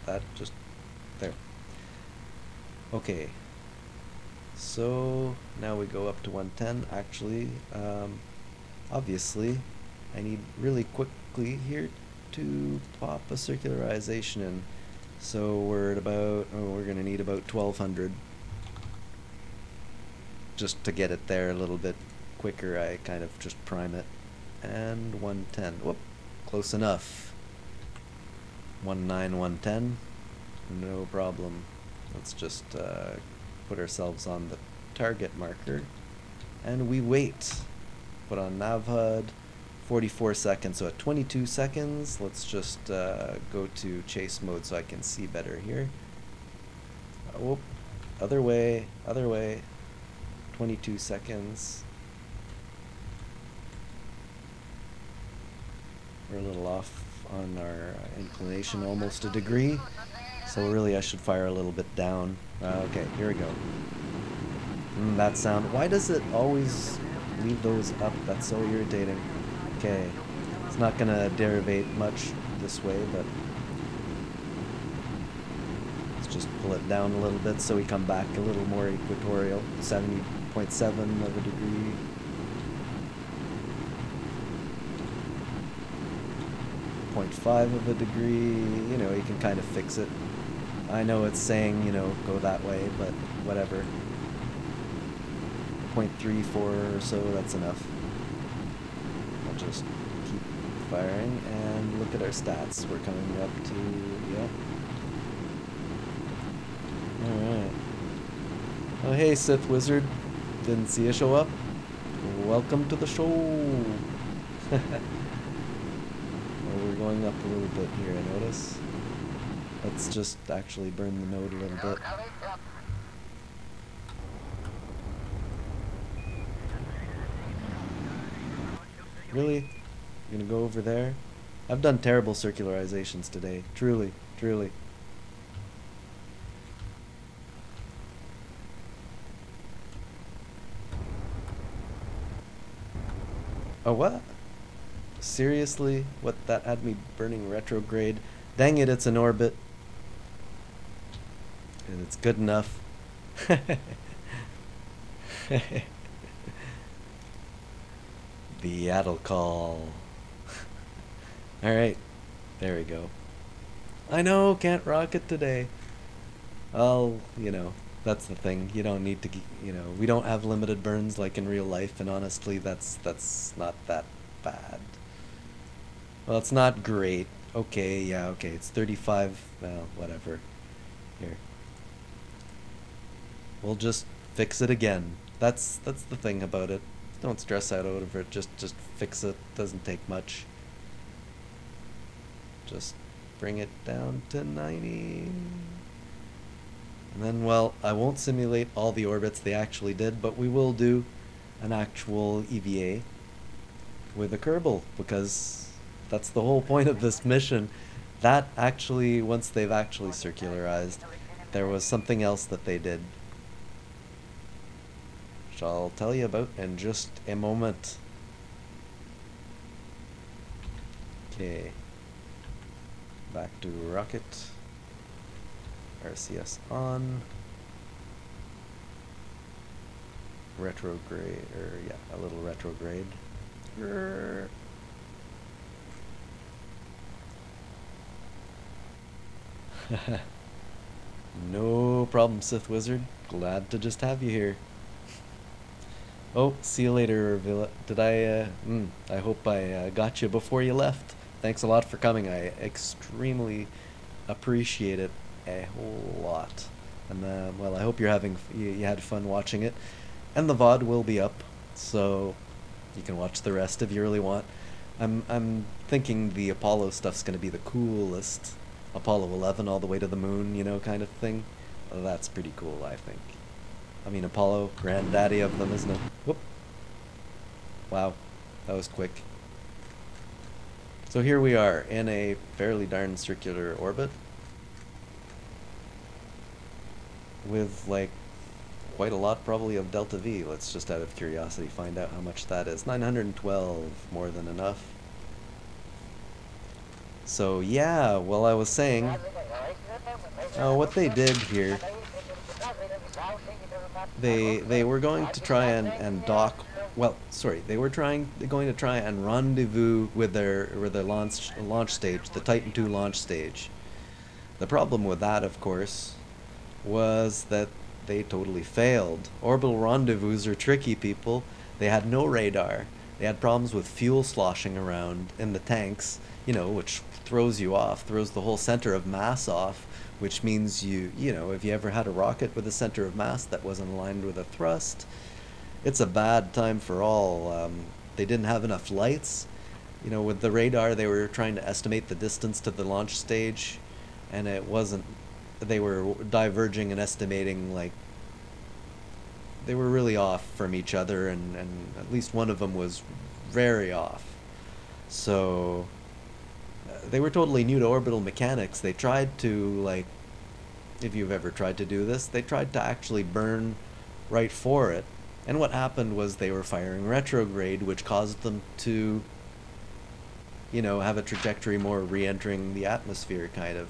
that, just there. Okay. So, now we go up to 110. Actually, obviously, I need really quickly here to pop a circularization in. So we're at about, we're gonna need about 1200 just to get it there a little bit quicker. I kind of just prime it. And 110, whoop, close enough. 110, no problem. Let's just put ourselves on the target marker and we wait. Put on nav HUD. 44 seconds, so at 22 seconds, let's just go to chase mode so I can see better here. Whoop, other way, 22 seconds. We're a little off on our inclination, almost a degree, so really I should fire a little bit down. Okay, here we go. That sound, why does it always leave those up? That's so irritating. Okay, it's not gonna derivate much this way, but let's just pull it down a little bit so we come back a little more equatorial. 70.7 of a degree. .5 of a degree. You know, you can kind of fix it. I know it's saying, you know, go that way, but whatever. 0.34 or so, that's enough. Just firing, and look at our stats. We're coming up to, yep. Alright. Oh hey, Sith Wizard. Didn't see you show up? Welcome to the show! Well, we're going up a little bit here, I notice. Let's just actually burn the node a little bit. Really? You're gonna go over there? I've done terrible circularizations today. Truly, truly. Oh, what? Seriously? What, that had me burning retrograde? Dang it, it's an orbit. And it's good enough. The Yaddle call. Alright, there we go. I know, can't rocket today. Well, you know, that's the thing. You don't need to, you know, we don't have limited burns like in real life, and honestly, that's not that bad. Well, it's not great. Okay, yeah, okay, it's 35, well, whatever. Here. We'll just fix it again. That's the thing about it. Don't stress out over it, just fix it. Doesn't take much. Just bring it down to 90. And then, well, I won't simulate all the orbits they actually did, but we will do an actual EVA with a Kerbal, because that's the whole point of this mission. That actually, once they've actually circularized, there was something else that they did, which I'll tell you about in just a moment. Okay. Back to rocket. RCS on. Retrograde, or yeah, a little retrograde. No problem, Sith Wizard. Glad to just have you here. Oh, see you later, Villa. Did I hope I got you before you left. Thanks a lot for coming. I extremely appreciate it a whole lot. And well, I hope you're you had fun watching it. And the VOD will be up, so you can watch the rest if you really want. I'm thinking the Apollo stuff's gonna be the coolest. Apollo 11 all the way to the moon, you know, kind of thing. Well, that's pretty cool, I think. I mean, Apollo, granddaddy of them, isn't it? Whoop. Wow, that was quick. So here we are in a fairly darn circular orbit with like quite a lot probably of delta V. Let's just out of curiosity find out how much that is. 912, more than enough. So yeah, well, I was saying, what they did here, they were going to try and dock. Well, sorry, they were going to try and rendezvous with their launch stage, the Titan II launch stage. The problem with that, of course, was that they totally failed. Orbital rendezvous are tricky, people. They had no radar. They had problems with fuel sloshing around in the tanks, you know, which throws you off, throws the whole center of mass off, which means you know, if you ever had a rocket with a center of mass that wasn't aligned with a thrust, it's a bad time for all. They didn't have enough lights. You know, with the radar, they were trying to estimate the distance to the launch stage, and it wasn't, they were diverging and estimating, like, they were really off from each other, and at least one of them was very off. So they were totally new to orbital mechanics. They tried to, like, if you've ever tried to do this, they tried to actually burn right for it. And what happened was they were firing retrograde, which caused them to, you know, have a trajectory more re-entering the atmosphere, kind of.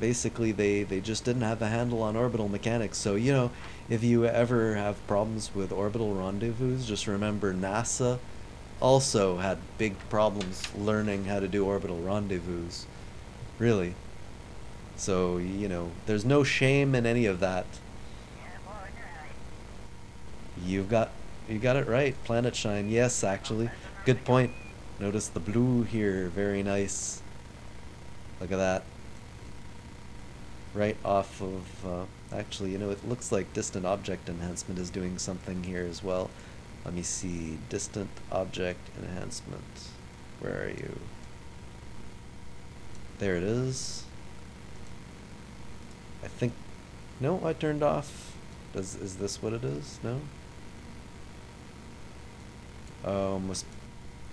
Basically, they just didn't have a handle on orbital mechanics. So, you know, if you ever have problems with orbital rendezvous, just remember NASA also had big problems learning how to do orbital rendezvous. Really. So, you know, there's no shame in any of that. You got it right. Planet Shine. Yes, actually. Good point. Notice the blue here, very nice. Look at that. Right off of, actually, you know, it looks like distant object enhancement is doing something here as well. Let me see, distant object enhancement. Where are you? There it is. I think, no, I turned off. Is this what it is? No? Oh,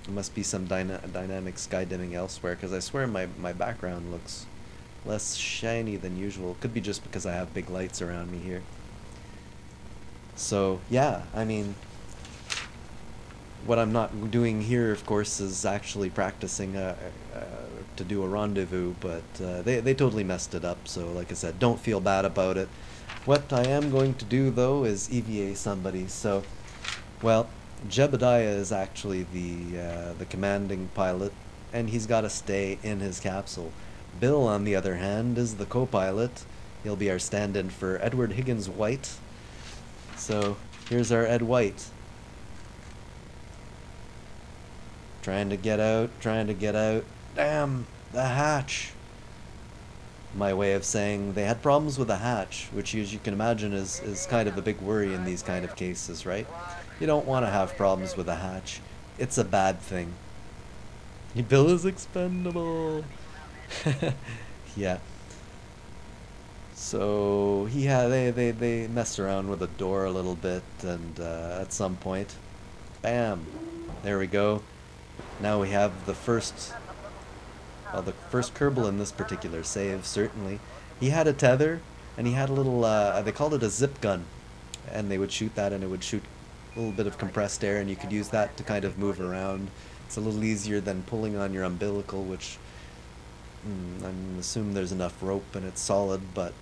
must be some dynamic sky dimming elsewhere, because I swear my background looks less shiny than usual. Could be just because I have big lights around me here. So, yeah, I mean, what I'm not doing here, of course, is actually practicing to do a rendezvous, but they totally messed it up, so like I said, don't feel bad about it. What I am going to do, though, is EVA somebody. So, well, Jebediah is actually the commanding pilot, and he's got to stay in his capsule. Bill, on the other hand, is the co-pilot. He'll be our stand-in for Edward Higgins White. So, here's our Ed White. Trying to get out, trying to get out. Damn, the hatch. My way of saying they had problems with the hatch, which, as you can imagine, is kind of a big worry in these kind of cases, right? You don't want to have problems with the hatch. It's a bad thing. Bill is expendable. Yeah. So they messed around with the door a little bit, and at some point, bam, there we go. Now we have the first Kerbal in this particular save, certainly. He had a tether, and he had a little, they called it a zip gun, and they would shoot that, and it would shoot a little bit of compressed air, and you could use that to kind of move around. It's a little easier than pulling on your umbilical, which I'm assuming there's enough rope and it's solid, but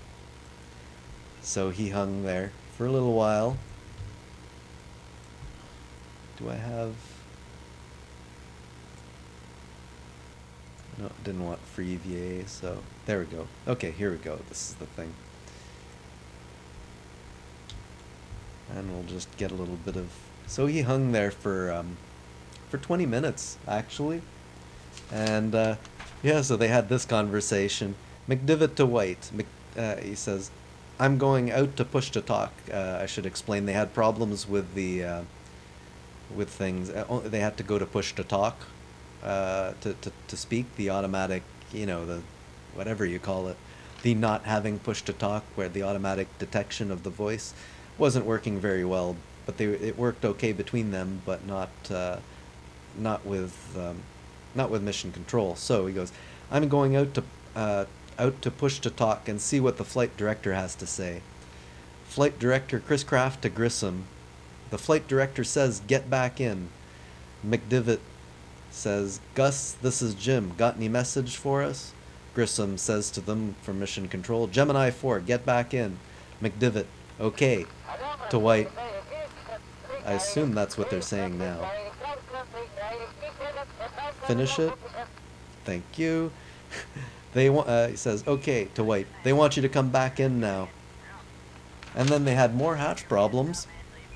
so he hung there for a little while. Do I have... No, didn't want free EVA, so there we go. Okay, here we go. This is the thing. And we'll just get a little bit of... So he hung there for 20 minutes, actually. And, yeah, so they had this conversation. McDivitt to White. He says, I'm going out to push to talk. I should explain they had problems with the... with things. They had to go to push to talk. To speak, the automatic, you know, the whatever you call it, the not having push to talk, where the automatic detection of the voice wasn't working very well, but it worked okay between them, but not with mission control. So he goes, I'm going out to push to talk and see what the flight director has to say. Flight director Chris Kraft to Grissom. The flight director says, get back in. McDivitt says, Gus, this is Jim. Got any message for us? Grissom says to them from Mission Control, Gemini 4, get back in. McDivitt, okay. To White, I assume that's what they're saying now. Finish it? Thank you. He says, okay, to White. They want you to come back in now. And then they had more hatch problems.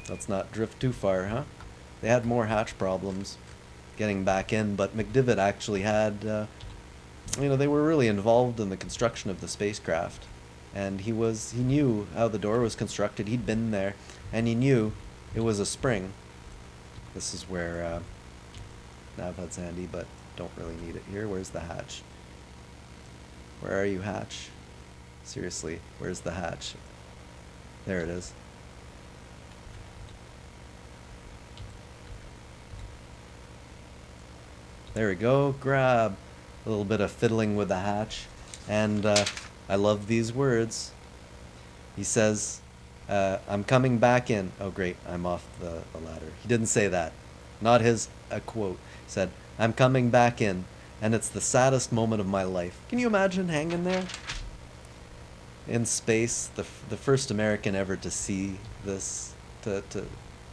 Let's not drift too far, huh? They had more hatch problems getting back in, but McDivitt actually had, you know, they were really involved in the construction of the spacecraft, and he knew how the door was constructed. He'd been there, and he knew it was a spring. This is where Navhead's handy, but don't really need it here. Where's the hatch? Where are you, hatch? Seriously, where's the hatch? There it is. There we go, grab. A little bit of fiddling with the hatch. And I love these words. He says, I'm coming back in. Oh great, I'm off the ladder. He didn't say that. Not his quote. He said, I'm coming back in, and it's the saddest moment of my life. Can you imagine hanging there? In space, the first American ever to see this, to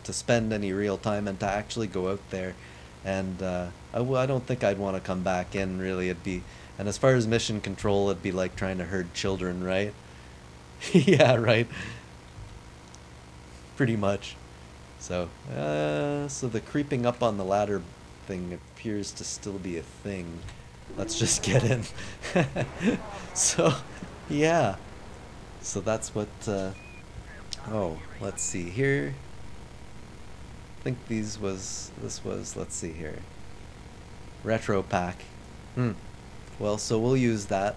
spend any real time and to actually go out there. And I don't think I'd want to come back in, really. It'd be, and as far as mission control, it'd be like trying to herd children, right? Yeah, right. Pretty much. So, so the creeping up on the ladder thing appears to still be a thing. Let's just get in. So, yeah. So that's what, oh, let's see here. I think this was, let's see here. Retro pack. Well, so we'll use that.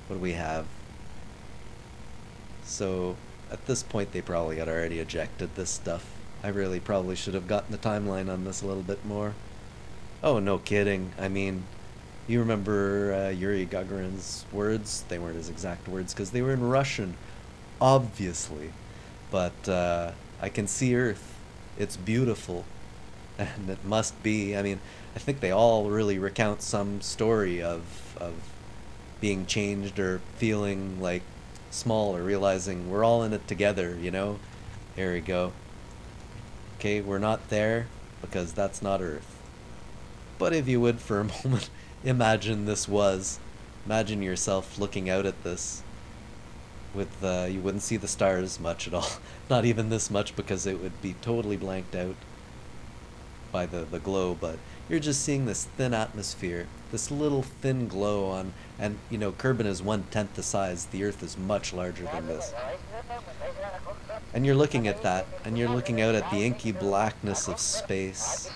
What do we have? So, at this point they probably had already ejected this stuff. I really probably should have gotten the timeline on this a little bit more. Oh, no kidding. I mean, you remember Yuri Gagarin's words? They weren't his exact words because they were in Russian, obviously. But I can see Earth. It's beautiful. And it must be. I mean, I think they all really recount some story of being changed or feeling like small or realizing we're all in it together, you know? Here we go. Okay, we're not there because that's not Earth. But if you would for a moment imagine this was. Imagine yourself looking out at this with, you wouldn't see the stars much at all. Not even this much because it would be totally blanked out by the glow, but you're just seeing this thin atmosphere, this little thin glow on, and you know, Kerbin is 1/10 the size, the Earth is much larger than this. And you're looking at that, and you're looking out at the inky blackness of space,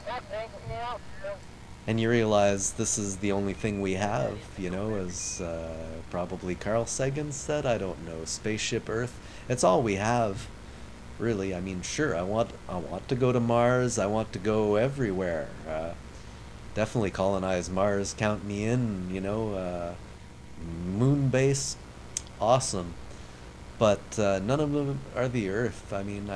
and you realize this is the only thing we have, you know, as probably Carl Sagan said, I don't know, spaceship Earth, it's all we have. Really, I mean, sure, I want to go to Mars, I want to go everywhere. Definitely colonize Mars, count me in, you know, moon base, awesome. But none of them are the Earth. I mean,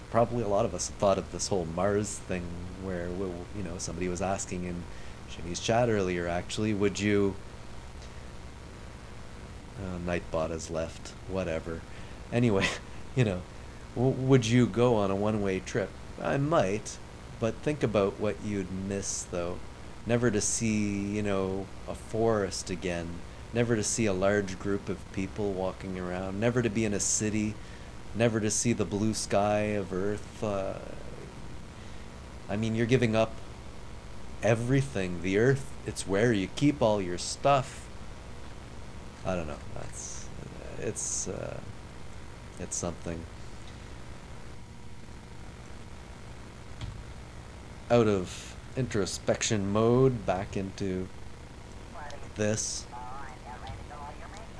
probably a lot of us thought of this whole Mars thing where, you know, somebody was asking in Jimmy's chat earlier, actually, would you... Nightbot has left, whatever. Anyway, you know, would you go on a one-way trip? I might, but think about what you'd miss, though. Never to see, you know, a forest again. Never to see a large group of people walking around. Never to be in a city. Never to see the blue sky of Earth. I mean, you're giving up everything. The Earth, it's where you keep all your stuff. I don't know. It's something. Out of introspection mode, back into this.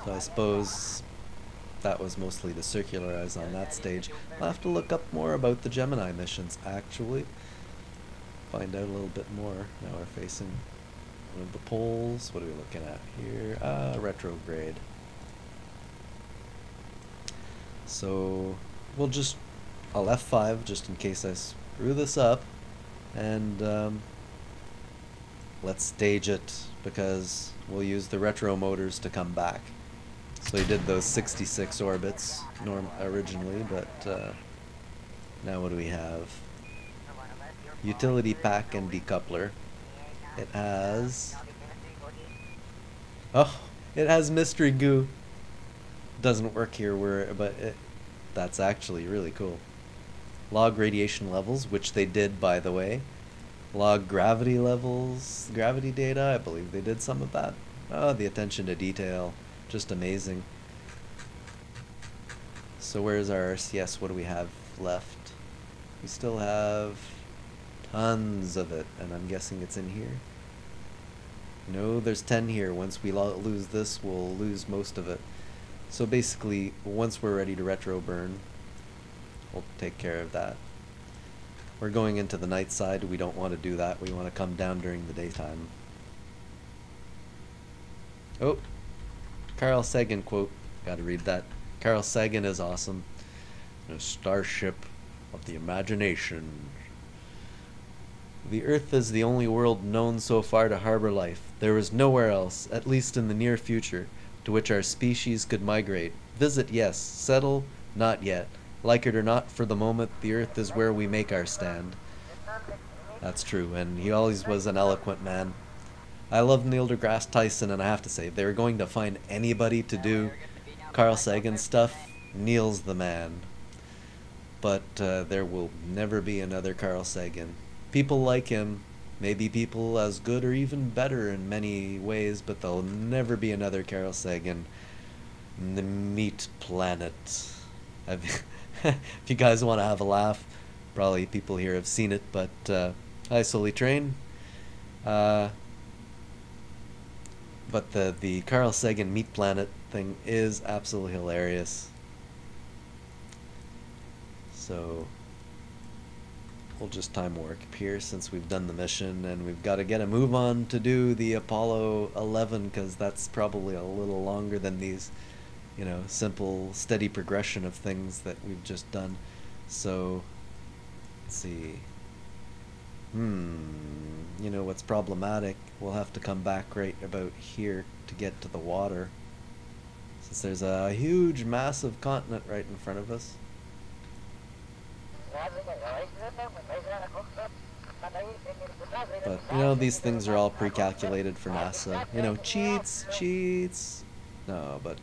So I suppose that was mostly to circularize on that stage. I'll have to look up more about the Gemini missions, actually. Find out a little bit more. Now we're facing one of the poles. What are we looking at here? Retrograde. So we'll just... I'll F5 just in case I screw this up. And let's stage it because we'll use the retro motors to come back. So he did those 66 orbits originally, but now what do we have? Utility pack and decoupler. It has... Oh, it has mystery goo. Doesn't work here, but that's actually really cool. Log radiation levels, which they did, by the way. Log gravity levels, gravity data, I believe they did some of that. Oh, the attention to detail, just amazing. So where's our RCS? What do we have left? We still have tons of it, and I'm guessing it's in here. No, there's 10 here. Once we lose this, we'll lose most of it. So basically, once we're ready to retro burn, we'll take care of that. We're going into the night side. We don't want to do that. We want to come down during the daytime. Oh, Carl Sagan quote. Gotta read that. Carl Sagan is awesome. A starship of the imagination. The Earth is the only world known so far to harbor life. There is nowhere else, at least in the near future, to which our species could migrate. Visit, yes. Settle, not yet. Like it or not, for the moment, the Earth is where we make our stand. That's true, and he always was an eloquent man. I love Neil deGrasse Tyson, and I have to say, if they were going to find anybody to do Carl Sagan stuff, Neil's the man. But there will never be another Carl Sagan. People like him, maybe people as good or even better in many ways, but there'll never be another Carl Sagan. The Meat Planet. If you guys want to have a laugh, probably people here have seen it, but hi, Sully Train. But the Carl Sagan Meat Planet thing is absolutely hilarious. So we'll just time warp here since we've done the mission, and we've got to get a move on to do the Apollo 11 because that's probably a little longer than these, you know, simple steady progression of things that we've just done. So let's see. You know what's problematic? We'll have to come back right about here to get to the water, since there's a huge massive continent right in front of us. But you know, these things are all pre-calculated for NASA. You know, cheats. No, but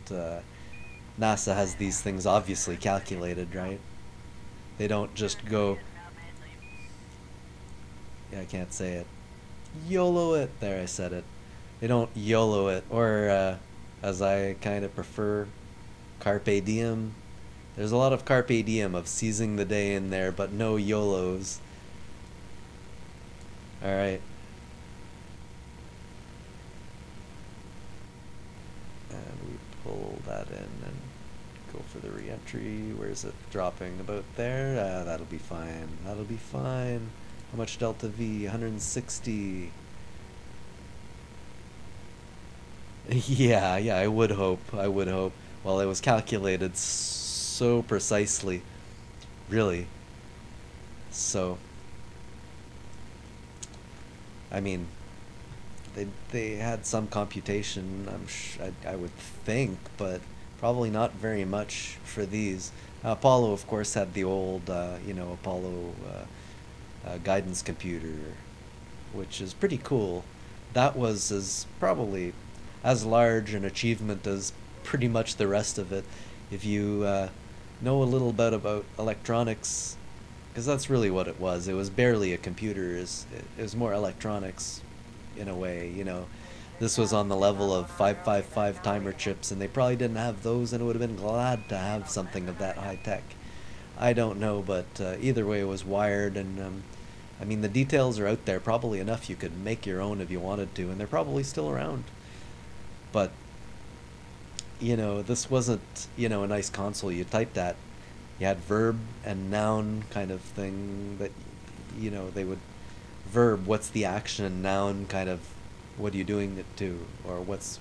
NASA has these things obviously calculated, right? They don't just go, yeah, I can't say it, YOLO it. There, I said it. They don't YOLO it, or as I kind of prefer, carpe diem. There's a lot of carpe diem, of seizing the day in there, but no YOLOs. Alright. And we pull that in and go for the re-entry. Where's it dropping? About there? That'll be fine. That'll be fine. How much delta V? 160. Yeah, I would hope. Well, it was calculated so precisely. Really. So, I mean, they had some computation, I would think, but probably not very much for these. Apollo, of course, had the old, you know, Apollo guidance computer, which is pretty cool. That was probably as large an achievement as pretty much the rest of it. If you know a little bit about electronics, because that's really what it was. It was barely a computer. It was more electronics in a way, you know. This was on the level of 555 timer chips, and they probably didn't have those, and it would have been glad to have something of that high tech. I don't know, but either way it was wired, and I mean, the details are out there, probably enough you could make your own if you wanted to, and they're probably still around. But, you know, this wasn't, you know, a nice console you typed at. You had verb and noun kind of thing that, you know, they would, verb, what's the action, noun kind of, what are you doing it to, or what's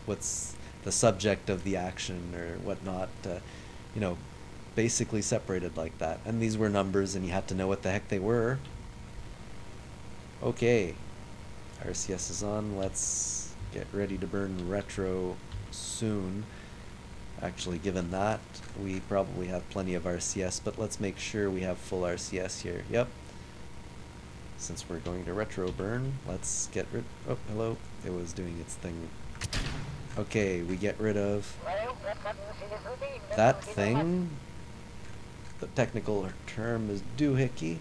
the subject of the action or whatnot, you know, basically separated like that. And these were numbers, and you had to know what the heck they were. Okay, RCS is on. Let's get ready to burn retro soon. Actually, given that, we probably have plenty of RCS, but let's make sure we have full RCS here. Yep. Since we're going to retro burn, let's get rid, oh, hello, it was doing its thing. Okay, we get rid of that thing. The technical term is doohickey.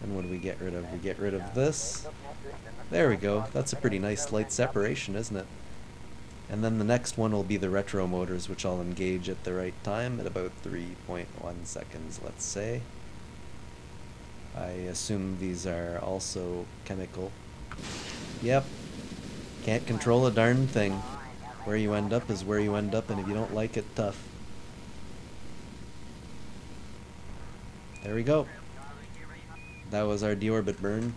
And what do we get rid of? We get rid of this. There we go. That's a pretty nice light separation, isn't it? And then the next one will be the retro motors, which I'll engage at the right time at about 3.1 seconds, let's say. I assume these are also chemical. Yep. Can't control a darn thing. Where you end up is where you end up, and if you don't like it, tough. There we go. That was our deorbit burn.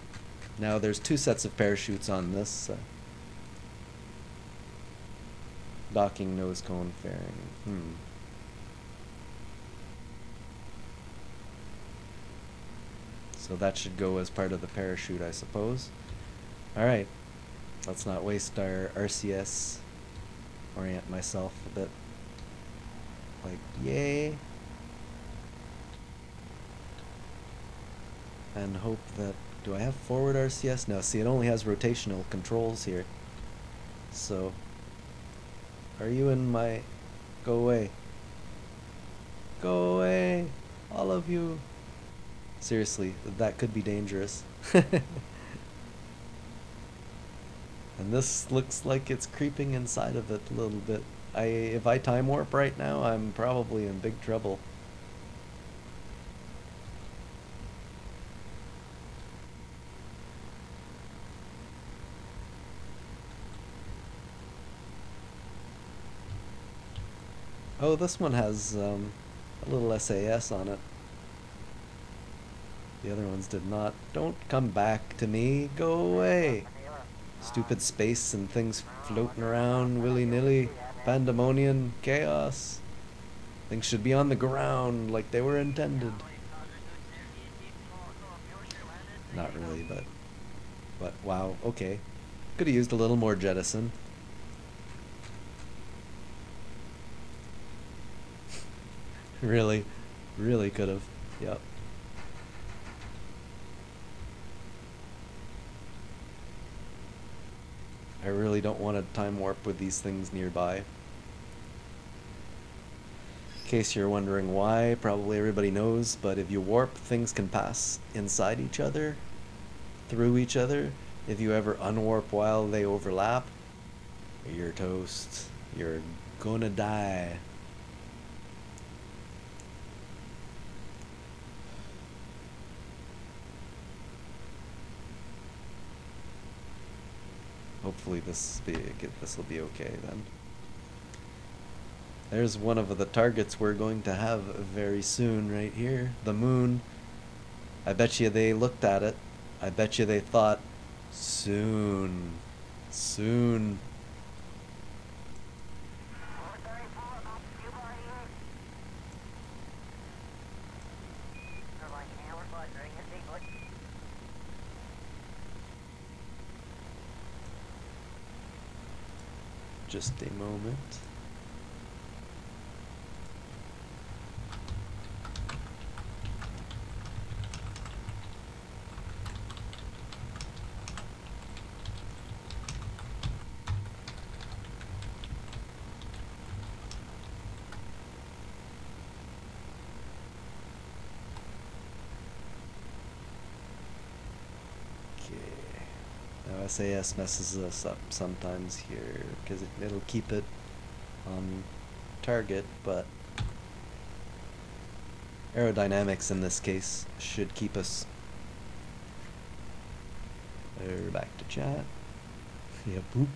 Now there's 2 sets of parachutes on this. Docking, nose cone, fairing. So that should go as part of the parachute, I suppose. Alright. Let's not waste our RCS. Orient myself a bit. Like, yay. And hope that... Do I have forward RCS? No, see, it only has rotational controls here. So... Are you in my... Go away. Go away! All of you! Seriously, that could be dangerous. And this looks like it's creeping inside of it a little bit. If I time warp right now, I'm probably in big trouble. Oh, this one has a little SAS on it. The other ones did not. Don't come back to me. Go away. Stupid space and things floating around willy-nilly. Pandemonium. Chaos. Things should be on the ground like they were intended. Not really, but wow, okay. Could have used a little more jettison. Really, really could have. Yep. I really don't want to time warp with these things nearby. In case you're wondering why, probably everybody knows, but if you warp, things can pass inside each other, through each other. If you ever unwarp while they overlap, you're toast. You're gonna die. Hopefully this will be okay then. There's one of the targets we're going to have very soon right here. The moon. I bet you they looked at it. I bet you they thought, soon. Soon. Just a moment. SAS messes us up sometimes here because it'll keep it on target, but aerodynamics in this case should keep us. We're back to chat. Yeah, boop.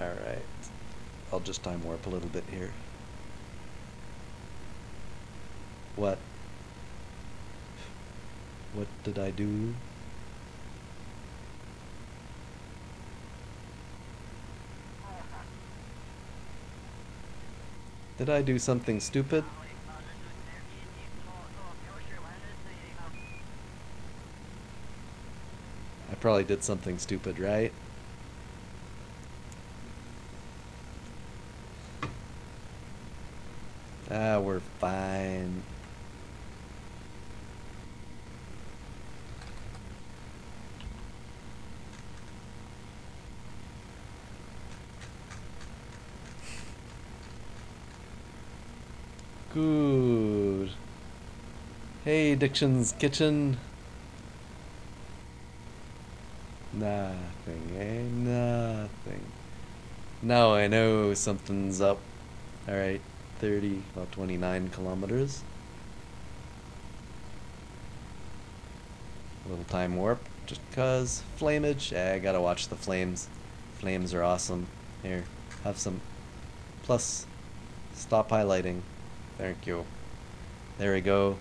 Alright, I'll just time warp a little bit here. What? What did I do? Did I do something stupid? I probably did something stupid, right? Ah, we're fine. Good. Hey, Diction's Kitchen. Nothing, eh? Nothing. Now I know something's up. Alright, 30, about 29 kilometers. A little time warp, just cause. Flameage. I gotta watch the flames. Flames are awesome. Here, have some. Plus, stop highlighting. Thank you. There we go.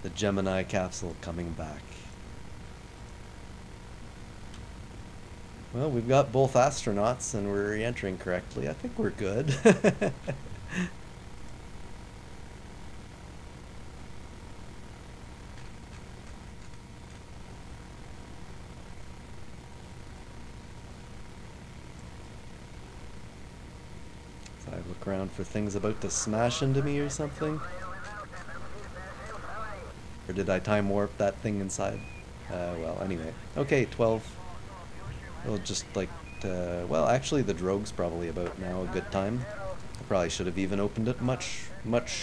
The Gemini capsule coming back. Well, we've got both astronauts and we're re-entering correctly. I think we're good. So I look around for things about to smash into me or something. Or did I time warp that thing inside? Well, anyway. Okay, 12. We'll just like, well, actually the drogue's probably about now a good time. Probably should have even opened it much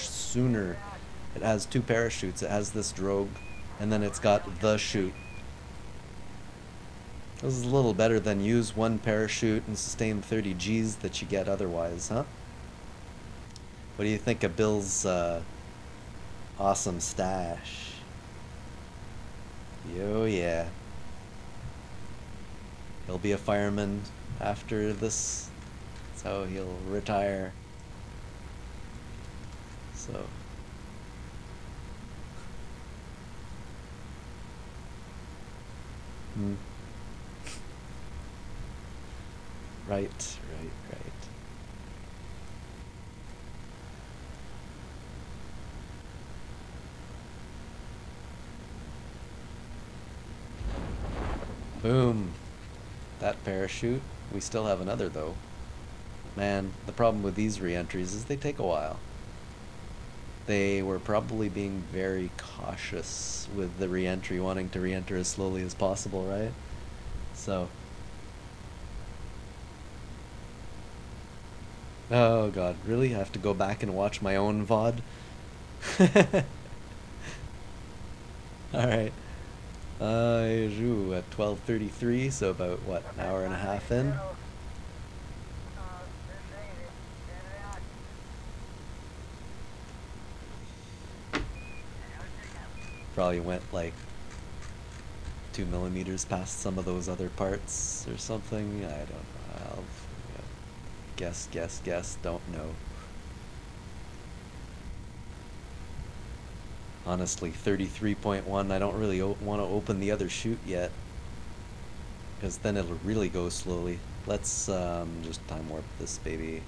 sooner. It has two parachutes. It has this drogue, and then it's got the chute. This is a little better than use one parachute and sustain 30 Gs that you get otherwise, huh? What do you think of Bill's awesome stash? Yo, yeah. He'll be a fireman after this, so he'll retire. So. Hmm. Right. Boom. That parachute. We still have another though. Man, the problem with these re-entries is they take a while. They were probably being very cautious with the re-entry, wanting to re-enter as slowly as possible, right? So. Oh god, really? I have to go back and watch my own VOD? Alright. At 12:33, so about what, an hour and a half in? Probably went like 2 millimeters past some of those other parts or something. I don't know. I'll guess, don't know. Honestly, 33.1, I don't really want to open the other chute yet, because then it'll really go slowly. Let's just time warp this baby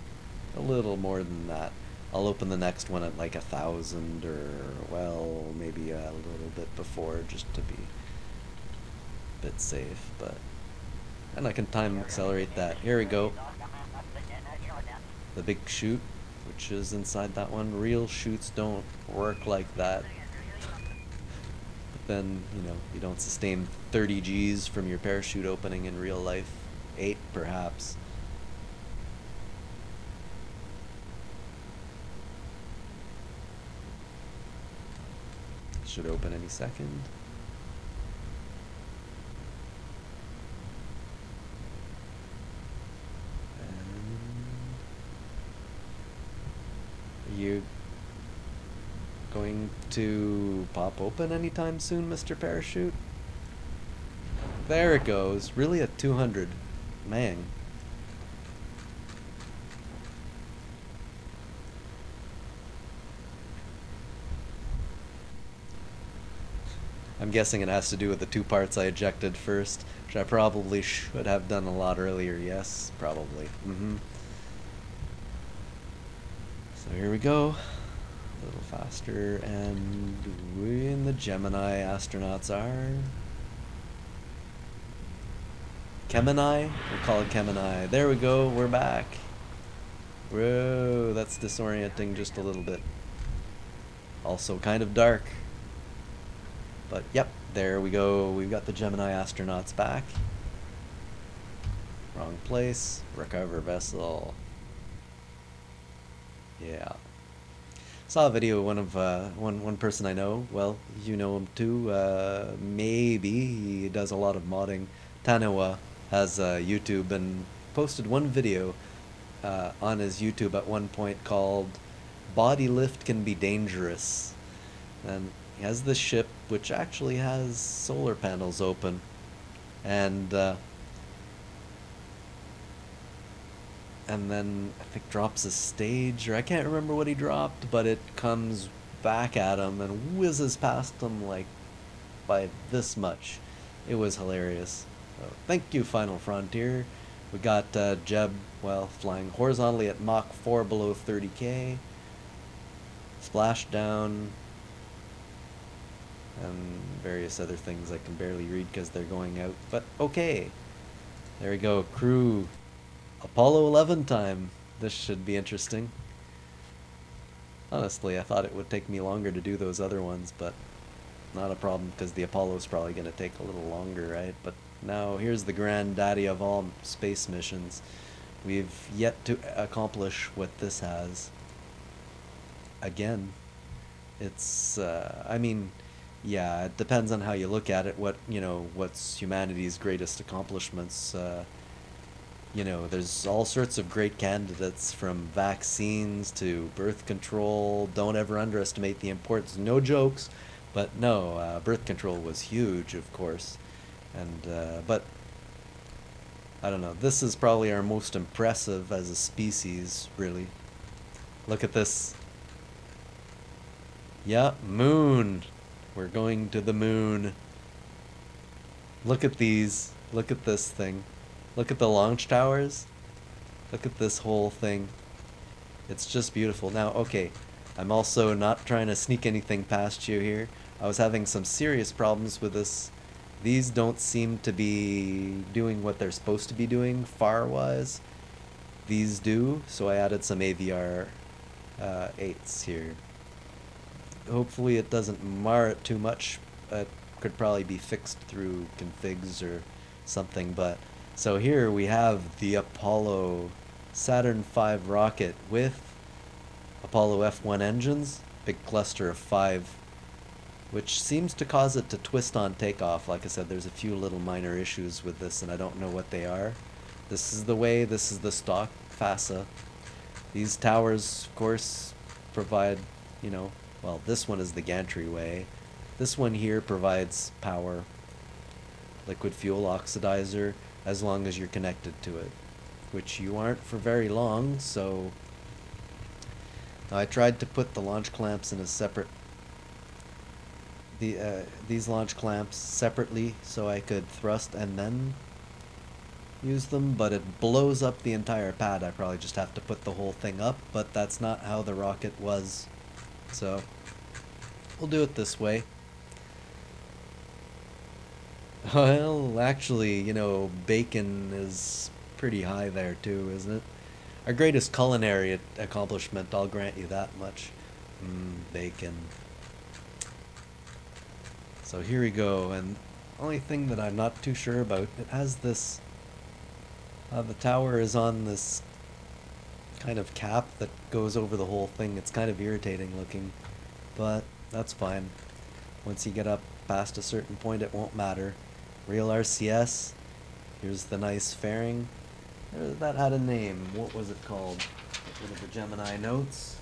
a little more than that. I'll open the next one at like 1,000, or, well, maybe a little bit before, just to be a bit safe, but... And I can time accelerate that. Here we go. The big chute, which is inside that one. Real chutes don't work like that. But then, you know, you don't sustain 30 Gs from your parachute opening in real life. 8, perhaps. Should open any second. Are you going to pop open anytime soon, Mr. Parachute? There it goes. Really at 200. Man. I'm guessing it has to do with the 2 parts I ejected first, which I probably should have done a lot earlier. Yes, probably. So here we go. A little faster, and we and the Gemini astronauts are... Gemini? We'll call it Gemini. There we go, we're back. Whoa, that's disorienting just a little bit. Also kind of dark. But yep, there we go. We've got the Gemini astronauts back. Wrong place. Recover vessel. Yeah. Saw a video of one person I know. Well, you know him too. Maybe he does a lot of modding. Tanawa has YouTube and posted one video on his YouTube at one point called "Body Lift Can Be Dangerous," and he has this ship which actually has solar panels open, and then I think drops a stage, or I can't remember what he dropped, but it comes back at him and whizzes past him like by this much. It was hilarious. So, thank you, Final Frontier. We got Jeb, well, flying horizontally at Mach 4 below 30K. Splashdown. And various other things I can barely read because they're going out. But okay. There we go. Crew. Apollo 11 time. This should be interesting. Honestly, I thought it would take me longer to do those other ones, but not a problem because the Apollo's probably going to take a little longer, right? But now here's the granddaddy of all space missions. We've yet to accomplish what this has. Again, it's, I mean, yeah, it depends on how you look at it. What, you know, what's humanity's greatest accomplishments? You know, there's all sorts of great candidates, from vaccines to birth control. Don't ever underestimate the importance. No jokes, but no, birth control was huge, of course. And, but I don't know. This is probably our most impressive as a species, really. Look at this. Yeah, moon. We're going to the moon. Look at these. Look at this thing. Look at the launch towers. Look at this whole thing. It's just beautiful. Now, okay, I'm also not trying to sneak anything past you here. I was having some serious problems with this. These don't seem to be doing what they're supposed to be doing far-wise. These do, so I added some AVR 8s here. Hopefully it doesn't mar it too much. It could probably be fixed through configs or something, but so here we have the Apollo Saturn V rocket with Apollo F1 engines, big cluster of 5, which seems to cause it to twist on takeoff. Like I said, there's a few little minor issues with this, and I don't know what they are. This is the way, this is the stock FASA. These towers, of course, provide, you know, well, this one is the gantry way. This one here provides power, liquid fuel oxidizer, as long as you're connected to it, which you aren't for very long. So now I tried to put the launch clamps in a separate, these launch clamps separately so I could thrust and then use them, but it blows up the entire pad. I probably just have to put the whole thing up, but that's not how the rocket was, so we'll do it this way. Well, actually, you know, bacon is pretty high there too, isn't it? Our greatest culinary accomplishment, I'll grant you that much. Bacon. So here we go, and only thing that I'm not too sure about, it has this, the tower is on this kind of cap that goes over the whole thing. It's kind of irritating looking, but that's fine. Once you get up past a certain point, it won't matter. Real RCS. Here's the nice fairing. That had a name. What was it called? Get rid of the Gemini notes.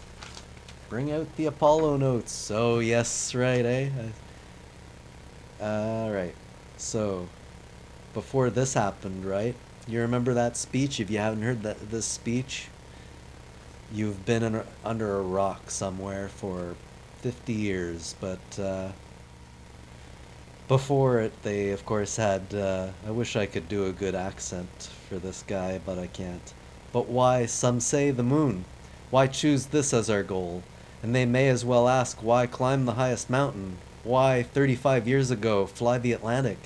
Bring out the Apollo notes. Oh, yes, right, eh? Right. So, before this happened, right? You remember that speech? If you haven't heard this speech, you've been under a rock somewhere for 50 years, but before it, they of course had, I wish I could do a good accent for this guy, but I can't. But why, some say, the moon? Why choose this as our goal? And they may as well ask, why climb the highest mountain? Why, 35 years ago, fly the Atlantic?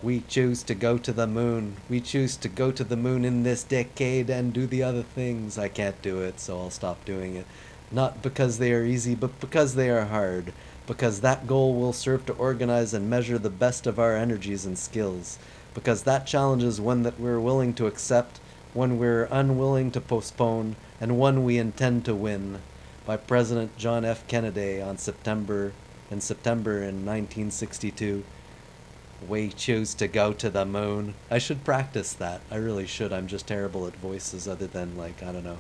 We choose to go to the moon. We choose to go to the moon in this decade and do the other things. I can't do it, so I'll stop doing it. Not because they are easy, but because they are hard. Because that goal will serve to organize and measure the best of our energies and skills. Because that challenge is one that we're willing to accept, one we're unwilling to postpone, and one we intend to win. By President John F. Kennedy in September in 1962. We choose to go to the moon. I should practice that. I really should. I'm just terrible at voices, other than, like, I don't know,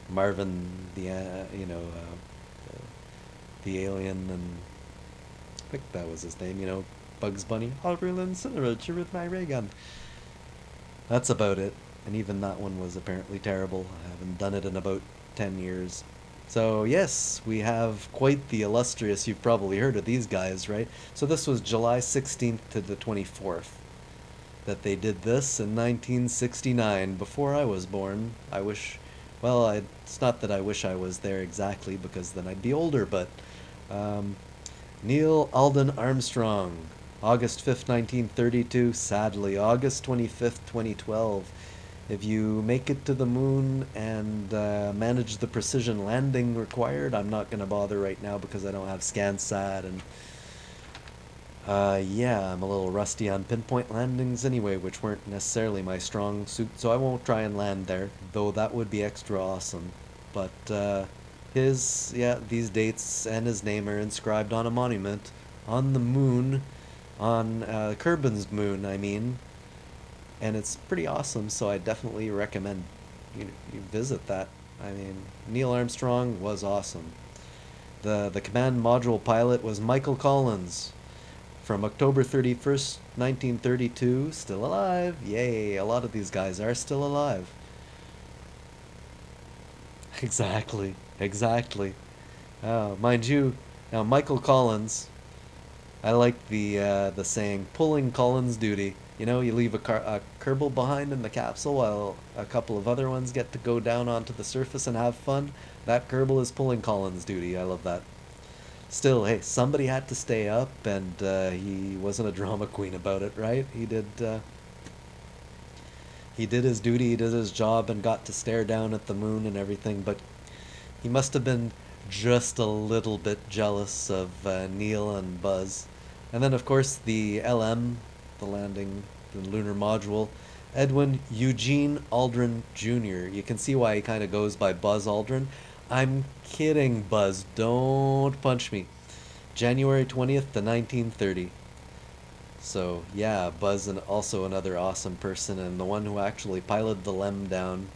Marvin the the alien, and I think that was his name, you know, Bugs Bunny. I'll really incinerate you with my ray gun. That's about it. And even that one was apparently terrible. I haven't done it in about 10 years. So yes, we have quite the illustrious, you've probably heard of these guys, right? So this was July 16th to the 24th that they did this in 1969, before I was born. I wish, well, it's not that I wish I was there exactly, because then I'd be older, but Neil Alden Armstrong, August 5th, 1932, sadly, August 25th, 2012. If you make it to the moon and manage the precision landing required, I'm not going to bother right now because I don't have ScanSat and Yeah, I'm a little rusty on pinpoint landings anyway, which weren't necessarily my strong suit, so I won't try and land there, though that would be extra awesome. But, yeah, these dates and his name are inscribed on a monument on the moon, on, Kerbin's moon, I mean, and it's pretty awesome, so I definitely recommend you visit that. I mean, Neil Armstrong was awesome. The command module pilot was Michael Collins from October 31st, 1932, still alive. Yay, a lot of these guys are still alive. Exactly, exactly. Mind you, now Michael Collins, I like the saying, pulling Collins duty. You know, you leave a Kerbal behind in the capsule while a couple of other ones get to go down onto the surface and have fun. That Kerbal is pulling Collins duty. I love that. Still, hey, somebody had to stay up, and he wasn't a drama queen about it, right? He did his duty, he did his job, and got to stare down at the moon and everything. But he must have been just a little bit jealous of Neil and Buzz. And then, of course, the LM, the landing, the lunar module, Edwin Eugene Aldrin Jr. You can see why he kind of goes by Buzz Aldrin. I'm kidding, Buzz. Don't punch me. January 20th to 1930. So, yeah, Buzz and also another awesome person, and the one who actually piloted the LEM down,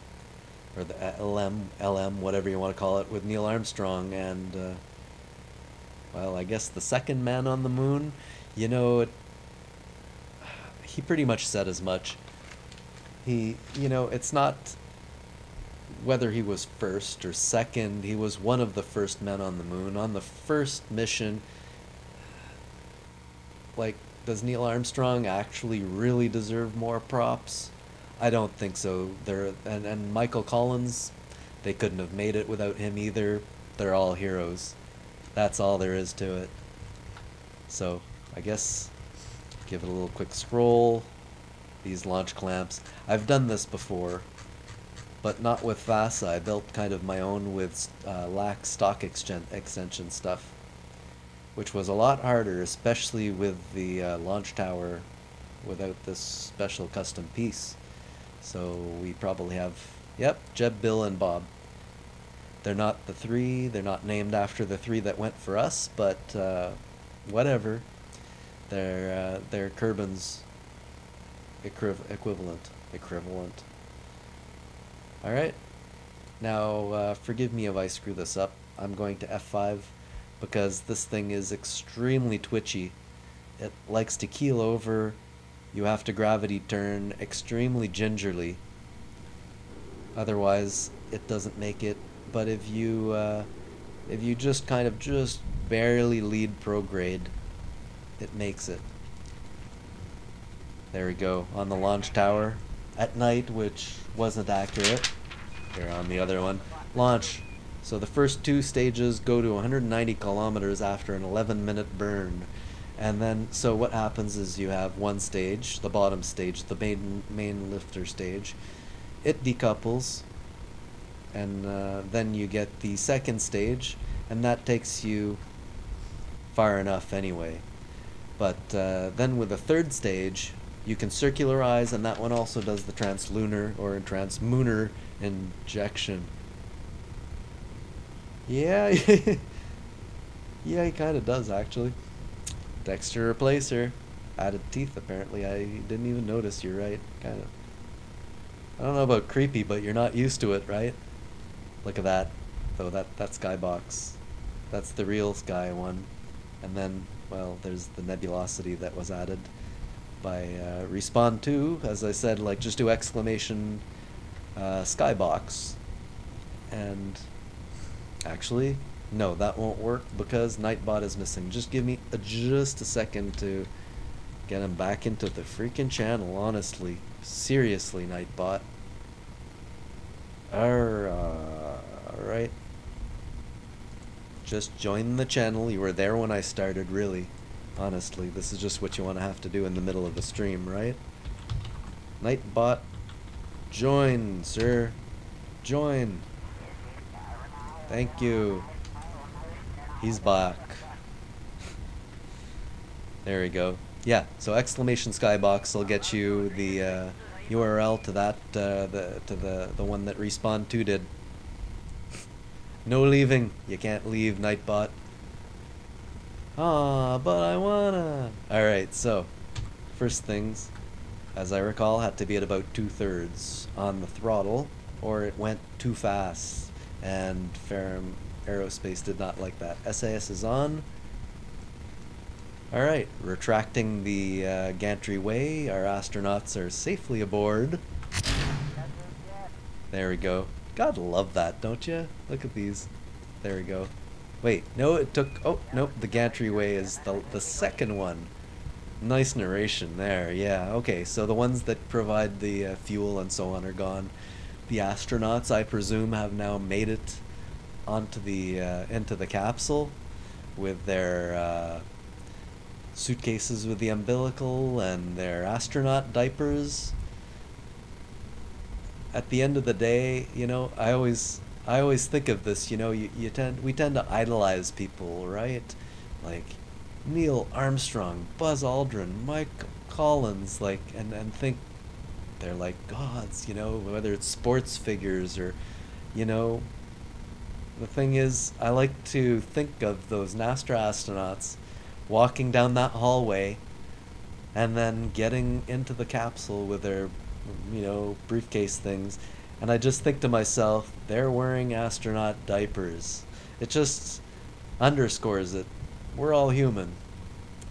or the LM, whatever you want to call it, with Neil Armstrong, and, well, I guess the second man on the moon, you know, he pretty much said as much. It's not whether he was first or second, he was one of the first men on the moon. On the first mission, like, does Neil Armstrong actually really deserve more props? I don't think so. And Michael Collins, they couldn't have made it without him either. They're all heroes. That's all there is to it. So, I guess give it a little quick scroll. These launch clamps. I've done this before, but not with FASA. I built kind of my own with lax stock extension stuff, which was a lot harder, especially with the launch tower without this special custom piece. So we probably have, yep, Jeb, Bill, and Bob. They're not the three, they're not named after the three that went for us, but whatever. They're Kerbin's equivalent. Alright, now forgive me if I screw this up. I'm going to F5 because this thing is extremely twitchy. It likes to keel over. You have to gravity turn extremely gingerly. Otherwise, it doesn't make it. But if you just kind of just barely lead prograde, it makes it. There we go, on the launch tower at night, which wasn't accurate. Here on the other one, launch. So the first two stages go to 190 kilometers after an 11-minute burn. And then, so what happens is you have one stage, the bottom stage, the main lifter stage. It decouples, and then you get the second stage, and that takes you far enough anyway. But then with the third stage, you can circularize, and that one also does the translunar or transmoonar injection. Yeah, yeah, he kind of does actually. Texture replacer, added teeth apparently. I didn't even notice. You're right, kind of. I don't know about creepy, but you're not used to it, right? Look at that, though. That skybox, that's the real sky one, and then, well, there's the nebulosity that was added by Respawn 2. As I said, like, just do exclamation skybox, and actually, no, that won't work because Nightbot is missing. Just give me just a second to get him back into the freaking channel, honestly. Seriously, Nightbot. Alright. Just join the channel. You were there when I started, really. Honestly, this is just what you want to have to do in the middle of the stream, right? Nightbot, join, sir. Join. Thank you. He's back. There we go. Yeah, so exclamation skybox will get you the URL to that the one that Respawn 2 did. No leaving. You can't leave, Nightbot. Ah, but I wanna. Alright, so first things, as I recall, had to be at about 2/3 on the throttle, or it went too fast. And Ferrum Aerospace did not like that. SAS is on. Alright, retracting the gantry way. Our astronauts are safely aboard. There we go. Gotta love that, don't you? Look at these. There we go. Wait, no, it took... Oh, nope, the gantry way is the second one. Nice narration there, yeah. Okay, so the ones that provide the fuel and so on are gone. The astronauts, I presume, have now made it onto the into the capsule with their suitcases with the umbilical and their astronaut diapers. At the end of the day, you know, I always think of this, you know, we tend to idolize people, right? Like Neil Armstrong, Buzz Aldrin, Mike Collins, like, and think they're like gods, you know, whether it's sports figures or, you know, the thing is, I like to think of those NASA astronauts walking down that hallway and then getting into the capsule with their, you know, briefcase things, and I just think to myself, they're wearing astronaut diapers. It just underscores it. We're all human.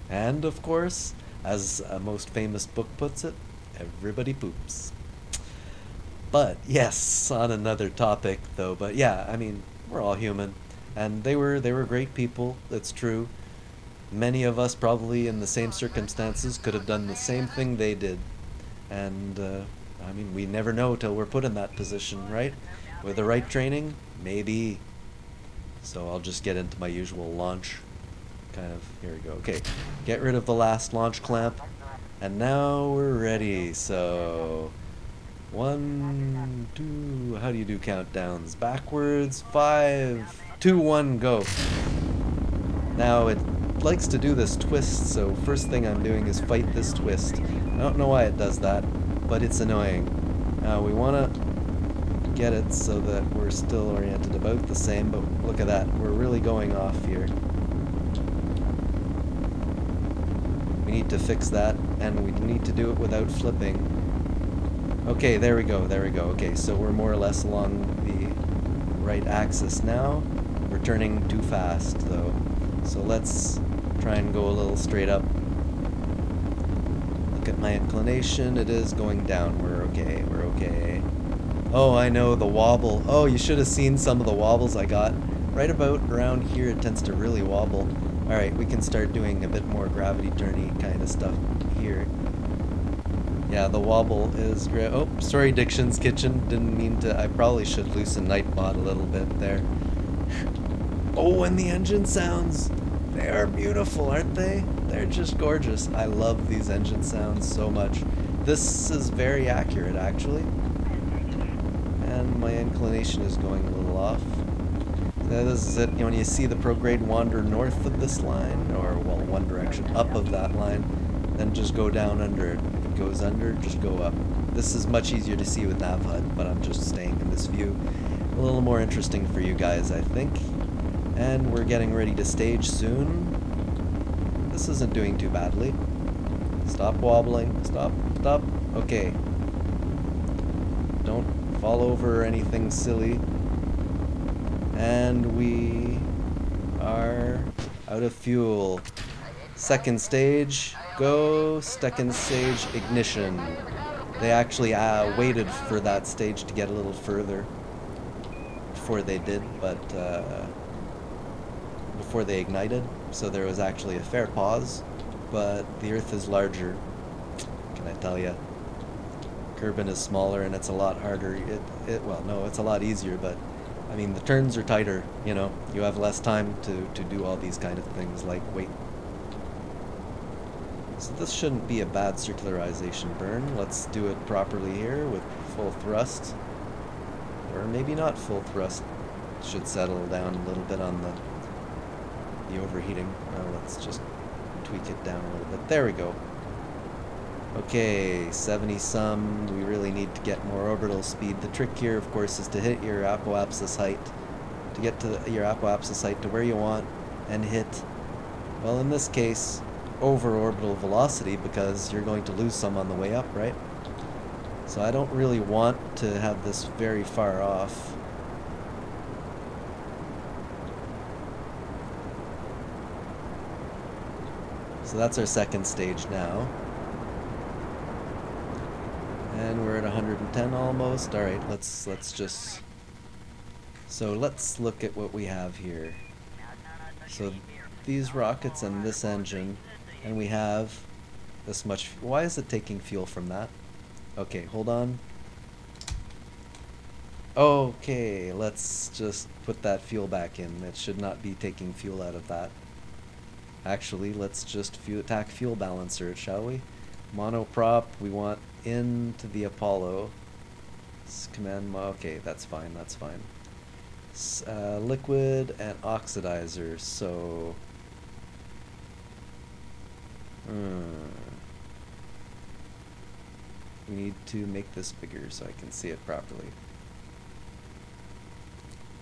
And of course, as a most famous book puts it, everybody poops. But yes, on another topic though, but yeah, I mean, we're all human. And they were great people, it's true. Many of us probably in the same circumstances could have done the same thing they did. And I mean, we never know till we're put in that position, right? With the right training, maybe. So I'll just get into my usual launch kind of, here we go. Okay, get rid of the last launch clamp. And now we're ready. So 1, 2, how do you do countdowns? Backwards, 5, 2, 1, go. Now it likes to do this twist, so first thing I'm doing is fight this twist. I don't know why it does that, but it's annoying. Now we want to get it so that we're still oriented about the same, but look at that, we're really going off here. We need to fix that, and we need to do it without flipping. Okay, there we go, there we go. Okay, so we're more or less along the right axis now. We're turning too fast, though. So let's try and go a little straight up. Look at my inclination, it is going down. We're okay, we're okay. Oh, I know, the wobble. Oh, you should have seen some of the wobbles I got. Right about around here it tends to really wobble. Alright, we can start doing a bit more gravity turny kind of stuff here. Yeah, the wobble is great. Oh, sorry, Diction's Kitchen. Didn't mean to. I probably should loosen Nightbot a little bit there. Oh, and the engine sounds. They are beautiful, aren't they? They're just gorgeous. I love these engine sounds so much. This is very accurate, actually. And my inclination is going a little off. This is it. You know, when you see the prograde wander north of this line, or, well, one direction up of that line, then just go down under it. If it goes under, just go up. This is much easier to see with NavHUD, but I'm just staying in this view. A little more interesting for you guys, I think. And we're getting ready to stage soon. This isn't doing too badly. Stop wobbling. Stop. Stop. Okay. Don't fall over or anything silly. And we are out of fuel. Second stage, go. Second stage, ignition. They actually waited for that stage to get a little further before they did, but before they ignited, so there was actually a fair pause, but the Earth is larger, can I tell you? Kerbin is smaller and it's a lot harder. Well, no, it's a lot easier, but I mean, the turns are tighter, you know, you have less time to do all these kind of things like wait. So this shouldn't be a bad circularization burn. Let's do it properly here with full thrust. Or maybe not full thrust. Should settle down a little bit on the overheating. Let's just tweak it down a little bit. There we go. Okay, 70 some. We really need to get more orbital speed. The trick here, of course, is to hit your apoapsis height. To get to your apoapsis height to where you want and hit, well, in this case, over orbital velocity, because you're going to lose some on the way up, right? So I don't really want to have this very far off. So that's our second stage now. And we're at 110 almost. All right, let's just... So let's look at what we have here. So these rockets and this engine, and we have this much... Why is it taking fuel from that? Okay, hold on. Okay, let's just put that fuel back in. It should not be taking fuel out of that. Actually, let's just attack fuel balancer, shall we? Monoprop, we want into the Apollo. Okay, that's fine, that's fine. Liquid and oxidizer, so... We need to make this bigger so I can see it properly.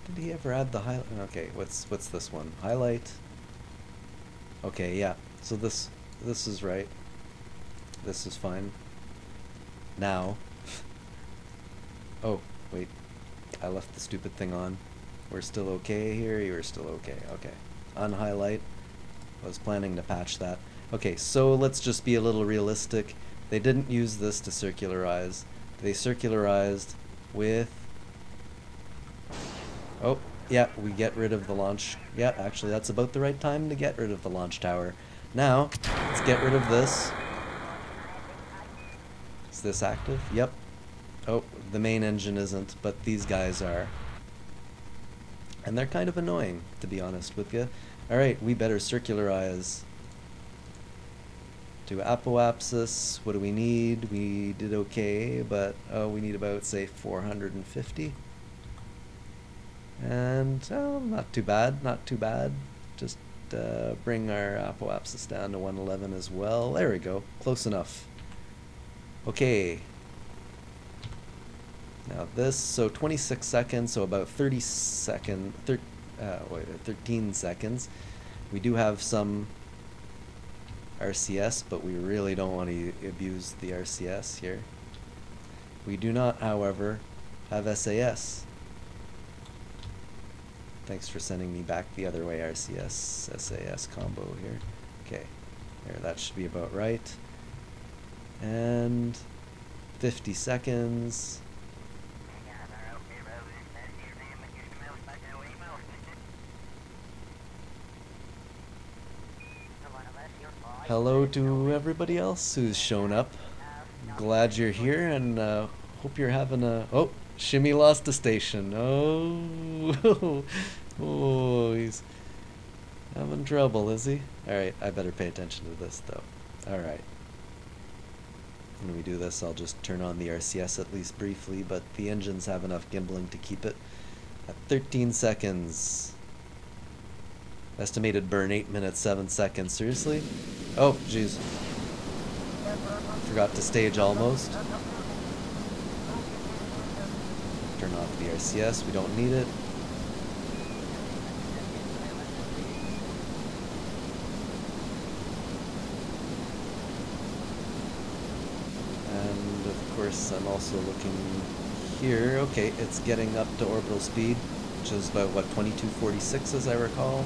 Did he ever add the highlight? Okay, what's this one? Highlight. Okay, yeah. So this is right. This is fine. Now. Oh, wait. I left the stupid thing on. We're still okay here? You're still okay. Okay. Unhighlight. I was planning to patch that. Okay, so let's just be a little realistic. They didn't use this to circularize. They circularized with... Oh, yeah, we get rid of the launch. Yeah, actually, that's about the right time to get rid of the launch tower. Now, let's get rid of this. Is this active? Yep. Oh, the main engine isn't, but these guys are. And they're kind of annoying, to be honest with you. Alright, we better circularize to apoapsis. What do we need? We did okay, but we need about, say, 450. And, not too bad, not too bad. Just bring our apoapsis down to 111 as well. There we go, close enough. Okay. Now this, so 26 seconds, so about 13 seconds. We do have some RCS, but we really don't want to abuse the RCS here. We do not, however, have SAS. Thanks for sending me back the other way, RCS, SAS combo here. Okay, there, that should be about right. And 50 seconds. Hello to everybody else who's shown up. Glad you're here, and hope you're having a... Oh, Shimmy lost a station. Oh, oh, he's having trouble, is he? Alright, I better pay attention to this, though. Alright. When we do this, I'll just turn on the RCS at least briefly, but the engines have enough gimbling to keep it at 13 seconds. Estimated burn 8 minutes 7 seconds. Seriously? Oh, jeez. Forgot to stage almost. Turn off the RCS. We don't need it. And of course, I'm also looking here. Okay, it's getting up to orbital speed, which is about, what, 2246 as I recall?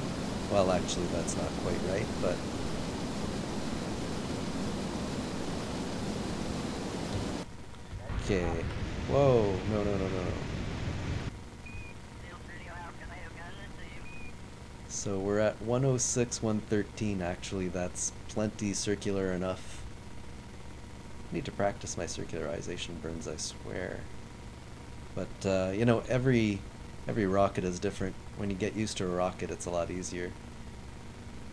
Well, actually, that's not quite right, but... Okay. Whoa, no, no, no, no. So we're at 106, 113, actually. That's plenty circular enough. I need to practice my circularization burns, I swear. But, you know, every rocket is different. When you get used to a rocket, it's a lot easier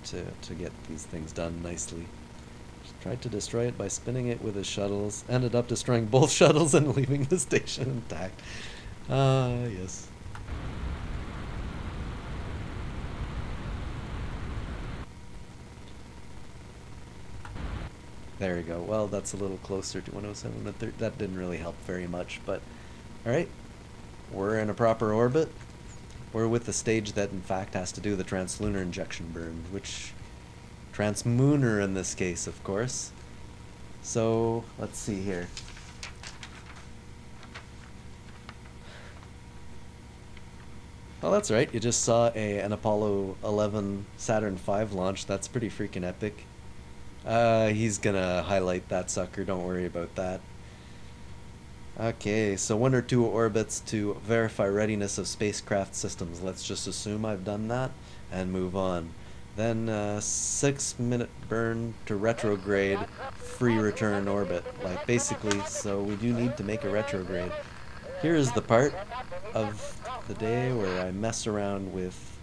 to get these things done nicely. Just tried to destroy it by spinning it with his shuttles. Ended up destroying both shuttles and leaving the station intact. Yes. There we go. Well, that's a little closer to 107 and 30. That didn't really help very much, but alright. We're in a proper orbit. We're with the stage that in fact has to do the translunar injection burn, which transmooner in this case, of course. So let's see here. Well, that's right. You just saw an Apollo 11 Saturn V launch. That's pretty freaking epic. He's gonna highlight that sucker. Don't worry about that. Okay, so 1 or 2 orbits to verify readiness of spacecraft systems. Let's just assume I've done that and move on. Then 6-minute burn to retrograde, free return orbit. Like basically, so we do need to make a retrograde. Here is the part of the day where I mess around with